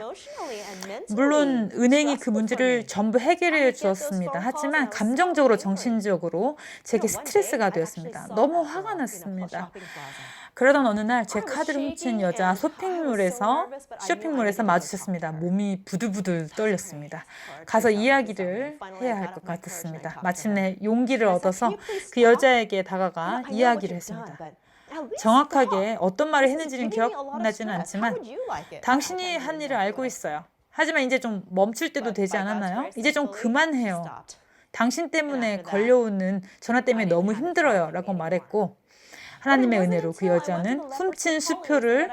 물론 은행이 그 문제를 전부 해결해 주었습니다. 하지만 감정적으로 정신적으로 제게 스트레스가 되었습니다. 너무 화가 났습니다. 그러던 어느 날 제 카드를 훔친 여자 쇼핑몰에서 마주쳤습니다. 몸이 부들부들 떨렸습니다. 가서 이야기를 해야 할 것 같았습니다. 마침내 용기를 얻어서 그 여자에게 다가가 이야기를 했습니다. 정확하게 어떤 말을 했는지는 기억나지는 않지만 당신이 한 일을 알고 있어요. 하지만 이제 좀 멈출 때도 되지 않았나요? 이제 좀 그만해요. 당신 때문에 걸려오는 전화 때문에 너무 힘들어요. 라고 말했고 하나님의 은혜로 그 여자는 훔친 수표를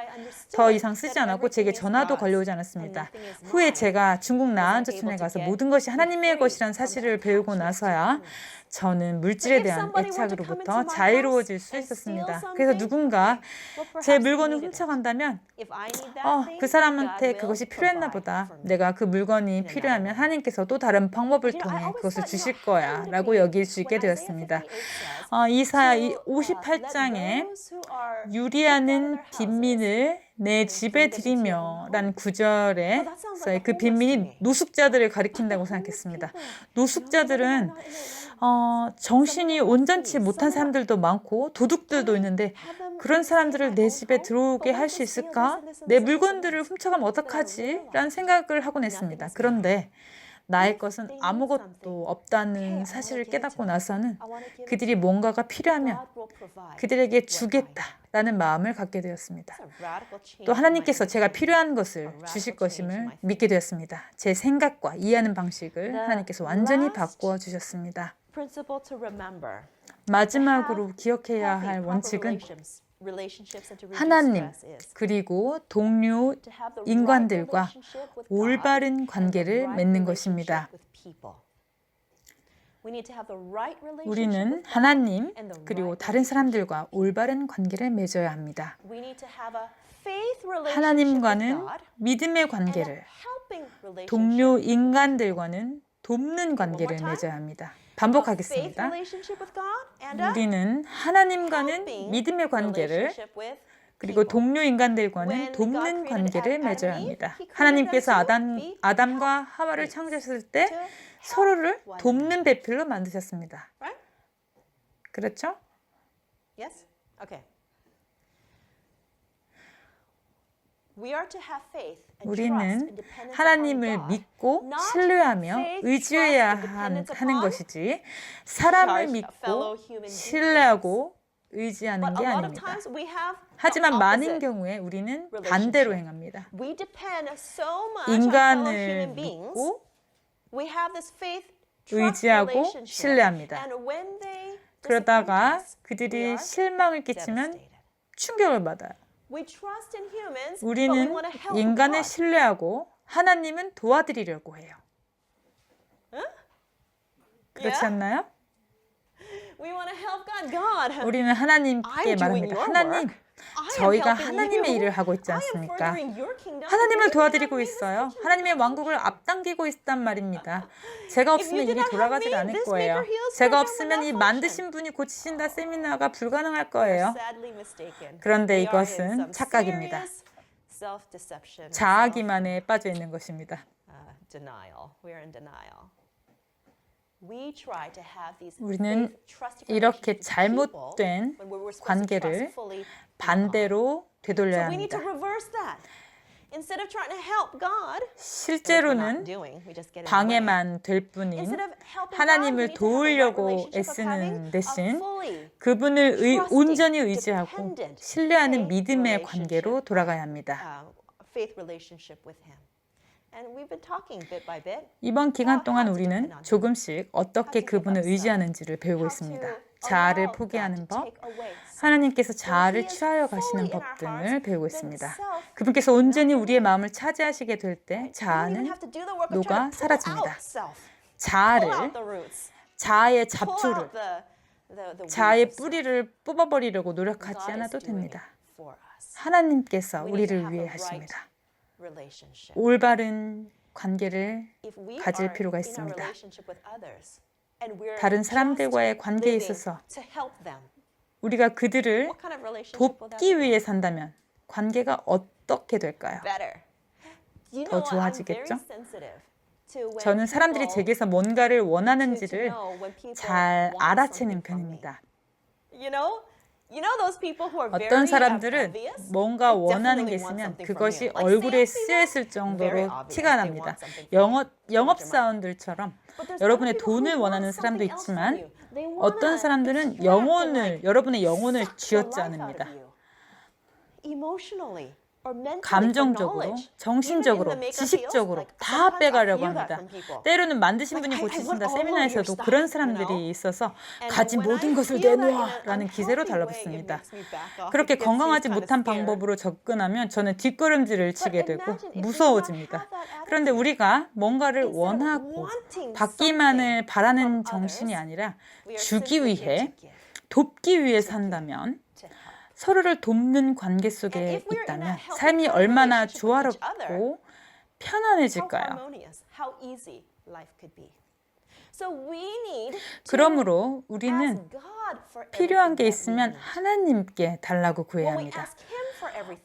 더 이상 쓰지 않았고 제게 전화도 걸려오지 않았습니다. 후에 제가 중국 나한저촌에 가서 모든 것이 하나님의 것이란 사실을 배우고 나서야 저는 물질에 대한 애착으로부터 자유로워질 수 있었습니다. 그래서 누군가 제 물건을 훔쳐간다면 그 사람한테 그것이 필요했나 보다. 내가 그 물건이 필요하면 하나님께서 또 다른 방법을 통해 그것을 주실 거야 라고 여길 수 있게 되었습니다. 이사야 58장에 유리하는 빈민을 내 집에 들이며 라는 구절에 그 빈민이 노숙자들을 가리킨다고 생각했습니다. 노숙자들은 정신이 온전치 못한 사람들도 많고 도둑들도 있는데 그런 사람들을 내 집에 들어오게 할 수 있을까? 내 물건들을 훔쳐가면 어떡하지? 라는 생각을 하곤 했습니다. 그런데 나의 것은 아무것도 없다는 사실을 깨닫고 나서는 그들이 뭔가가 필요하면 그들에게 주겠다라는 마음을 갖게 되었습니다. 또 하나님께서 제가 필요한 것을 주실 것임을 믿게 되었습니다. 제 생각과 이해하는 방식을 하나님께서 완전히 바꾸어 주셨습니다. principle to remember. 마지막으로 기억해야 할 원칙은 하나님 그리고 동료 인간들과 올바른 관계를 맺는 것입니다. 우리는 하나님 그리고 다른 사람들과 올바른 관계를 맺어야 합니다. 하나님과는 믿음의 관계를, 동료 인간들과는 돕는 관계를 맺어야 합니다. 반복하겠습니다. 우리는 하나님과는 믿음의 관계를, 그리고 동료 인간들과는 돕는 관계를 맺어야 합니다. 하나님께서 아담과 하와를 창조했을 때 서로를 돕는 배필로 만드셨습니다. 그렇죠? Yes? Okay. 우리는 하나님을 믿고 신뢰하며 의지해야 하는 것이지 사람을 믿고 신뢰하고 의지하는 게 아닙니다. 하지만 많은 경우에 우리는 반대로 행합니다. 인간을 믿고 의지하고 신뢰합니다. 그러다가 그들이 실망을 끼치면 충격을 받아요. 우리는 인간을 신뢰하고 하나님은 도와드리려고 해요. 그렇지 않나요? 우리는 하나님께 말합니다. 하나님, 저희가 하나님의 일을 하고 있지 않습니까? 하나님을 도와드리고 있어요. 하나님의 왕국을 앞당기고 있단 말입니다. 제가 없으면 일이 돌아가질 않을 거예요. 제가 없으면 이 만드신 분이 고치신다 세미나가 불가능할 거예요. 그런데 이것은 착각입니다. 자아 기만에 빠져 있는 것입니다. 우리는 이렇게 잘못된 관계를 반대로 되돌려야 합니다. 실제로는 방해만 될 뿐인 하나님을 도우려고 애쓰는 대신 그분을 온전히 의지하고 신뢰하는 믿음의 관계로 돌아가야 합니다. 이번 기간 동안 우리는 조금씩 어떻게 그분을 의지하는지를 배우고 있습니다. 자아를 포기하는 법, 하나님께서 자아를 취하여 가시는 법 등을 배우고 있습니다. 그분께서 온전히 우리의 마음을 차지하시게 될 때 자아는 녹아 사라집니다. 자아의 잡초를, 자아의 뿌리를 뽑아버리려고 노력하지 않아도 됩니다. 하나님께서 우리를 위해 하십니다. 올바른 관계를 가질 필요가 있습니다. 다른 사람들과의 관계에 있어서 우리가 그들을 돕기 위해 산다면 관계가 어떻게 될까요? 더 좋아지겠죠? 저는 사람들이 제게서 뭔가를 원하는지를 잘 알아채는 편입니다. 어떤 사람들은 뭔가 원하는 게 있으면 그것이 얼굴에 쓰여있을 정도로 티가 납니다. 영업사원들처럼 여러분의 돈을 원하는 사람도 있지만 어떤 사람들은 여러분의 영혼을 쥐어짜 않습니다. 감정적으로, 정신적으로, 지식적으로 다 빼가려고 합니다. 때로는 만드신 분이 고치신다 세미나에서도 그런 사람들이 있어서 가진 모든 것을 내놓아 라는 기세로 달라붙습니다. 그렇게 건강하지 못한 방법으로 접근하면 저는 뒷걸음질을 치게 되고 무서워집니다. 그런데 우리가 뭔가를 원하고 받기만을 바라는 정신이 아니라 주기 위해, 돕기 위해 산다면 서로를 돕는 관계 속에 있다면 삶이 얼마나 조화롭고 편안해질까요? 그러므로 우리는 필요한 게 있으면 하나님께 달라고 구해야 합니다.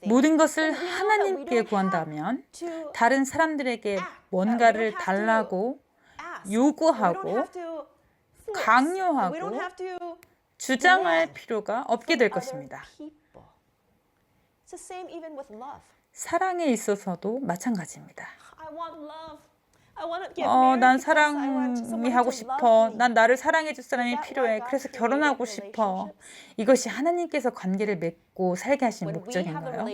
모든 것을 하나님께 구한다면 다른 사람들에게 뭔가를 달라고 요구하고 강요하고 주장할 필요가 없게 될 것입니다. 사랑에 있어서도 마찬가지입니다. 난 사랑이 하고 싶어. 난 나를 사랑해 줄 사람이 필요해. 그래서 결혼하고 싶어. 이것이 하나님께서 관계를 맺고 살게 하신 목적인가요?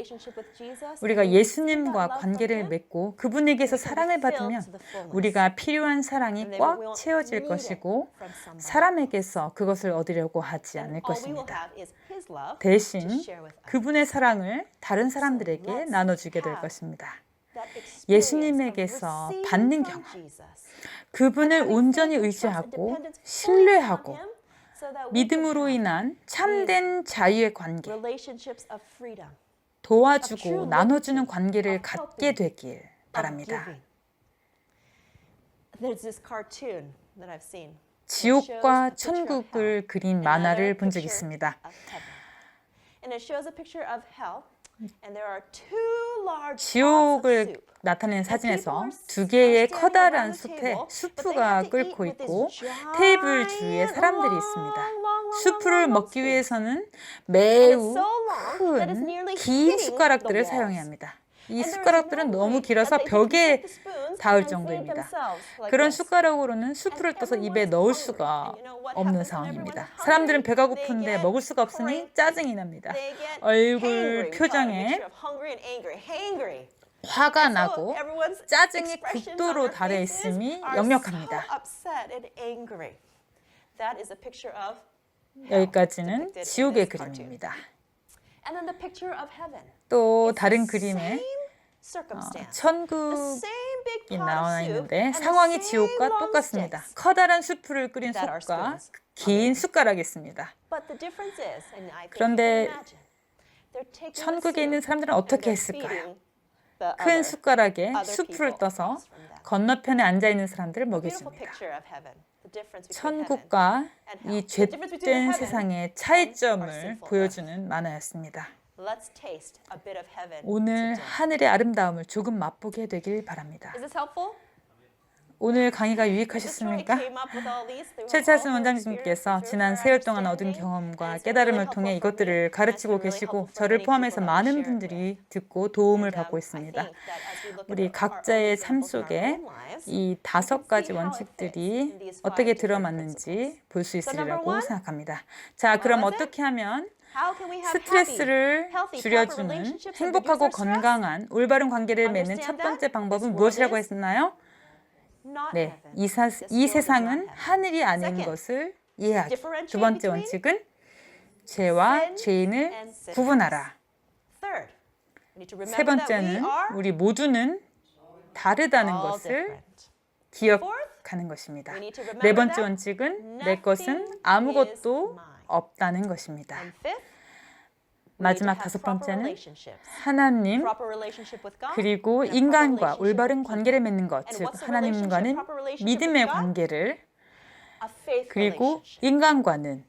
우리가 예수님과 관계를 맺고 그분에게서 사랑을 받으면 우리가 필요한 사랑이 꽉 채워질 것이고 사람에게서 그것을 얻으려고 하지 않을 것입니다. 대신 그분의 사랑을 다른 사람들에게 나눠주게 될 것입니다. 예수님에게서 받는 경험, 그분을 온전히 의지하고 신뢰하고 믿음으로 인한 참된 자유의 관계, 도와주고 나눠주는 관계를 갖게 되길 바랍니다. 지옥과 천국을 그린 만화를 본 적이 있습니다. 지옥을 나타낸 사진에서 두 개의 커다란 숲에 수프가 끓고 있고 테이블 주위에 사람들이 있습니다. 수프를 먹기 위해서는 매우 큰 긴 숟가락들을 사용해야 합니다. 이 숟가락들은 너무 길어서 벽에 닿을 정도입니다. 그런 숟가락으로는 수프를 떠서 입에 넣을 수가 없는 상황입니다. 사람들은 배가 고픈데 먹을 수가 없으니 짜증이 납니다. 얼굴 표정에 화가 나고 짜증이 극도로 달해 있음이 역력합니다. 여기까지는 지옥의 그림입니다. 또 다른 그림에 천국이 나와 있는데 상황이 지옥과 똑같습니다. 커다란 수프를 끓인 솥과 긴 숟가락이 있습니다. 그런데 천국에 있는 사람들은 어떻게 했을까요? 큰 숟가락에 수프를 떠서 건너편에 앉아있는 사람들을 먹여줍니다. 천국과 이 죄된 세상의 차이점을 보여주는 만화였습니다. 오늘 하늘의 아름다움을 조금 맛보게 되길 바랍니다. 오늘 강의가 유익하셨습니까? 최차순 원장님께서 지난 세월 동안 얻은 경험과 깨달음을 통해 이것들을 가르치고 계시고 저를 포함해서 많은 분들이 듣고 도움을 받고 있습니다. 우리 각자의 삶 속에 이 5가지 원칙들이 어떻게 들어맞는지 볼 수 있으리라고 생각합니다. 자, 그럼 어떻게 하면 스트레스를 줄여주는 행복하고 건강한 올바른 관계를 맺는 첫 번째 방법은 무엇이라고 했나요? 네, 이 세상은 하늘이 아닌 것을 이해하기. 두 번째 원칙은 죄와 죄인을 구분하라. 세 번째는 우리 모두는 다르다는 것을 기억하는 것입니다. 네 번째 원칙은 내 것은 아무것도 없다는 것입니다. 마지막 5번째는 하나님 그리고 인간과 올바른 관계를 맺는 것, 즉 하나님과는 믿음의 관계를 그리고 인간과는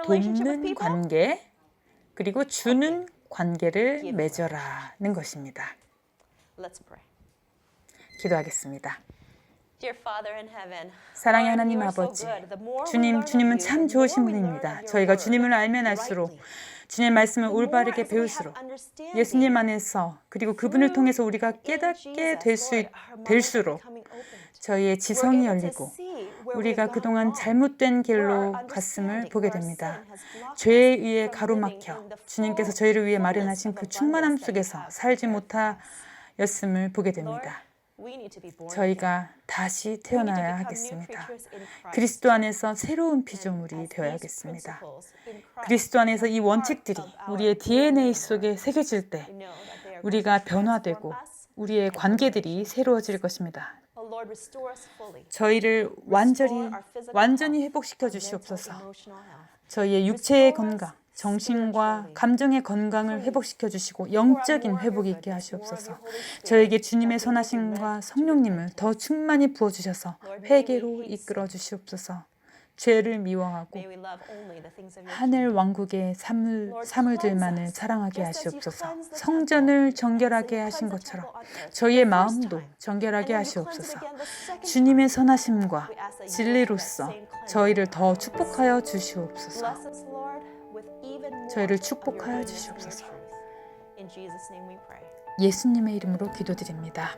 돕는 관계 그리고 주는 관계를 맺어라는 것입니다. 기도하겠습니다. 사랑의 하나님 아버지, 주님은 참 좋으신 분입니다. 저희가 주님을 알면 알수록 주님의 말씀을 올바르게 배울수록 예수님 안에서 그리고 그분을 통해서 우리가 깨닫게 될수록 저희의 지성이 열리고 우리가 그동안 잘못된 길로 갔음을 보게 됩니다. 죄에 의해 가로막혀 주님께서 저희를 위해 마련하신 그 충만함 속에서 살지 못하였음을 보게 됩니다. 저희가 다시 태어나야 하겠습니다. 그리스도 안에서 새로운 피조물이 되어야겠습니다. 그리스도 안에서 이 원칙들이 우리의 DNA 속에 새겨질 때 우리가 변화되고 우리의 관계들이 새로워질 것입니다. 저희를 완전히 회복시켜 주시옵소서. 저희의 육체의 건강, 정신과 감정의 건강을 회복시켜 주시고 영적인 회복이 있게 하시옵소서. 저에게 주님의 선하심과 성령님을 더 충만히 부어주셔서 회개로 이끌어 주시옵소서. 죄를 미워하고 하늘 왕국의 사물들만을 사랑하게 하시옵소서. 성전을 정결하게 하신 것처럼 저희의 마음도 정결하게 하시옵소서. 주님의 선하심과 진리로서 저희를 더 축복하여 주시옵소서. 저희를 축복하여 주시옵소서. 예수님의 이름으로 기도드립니다.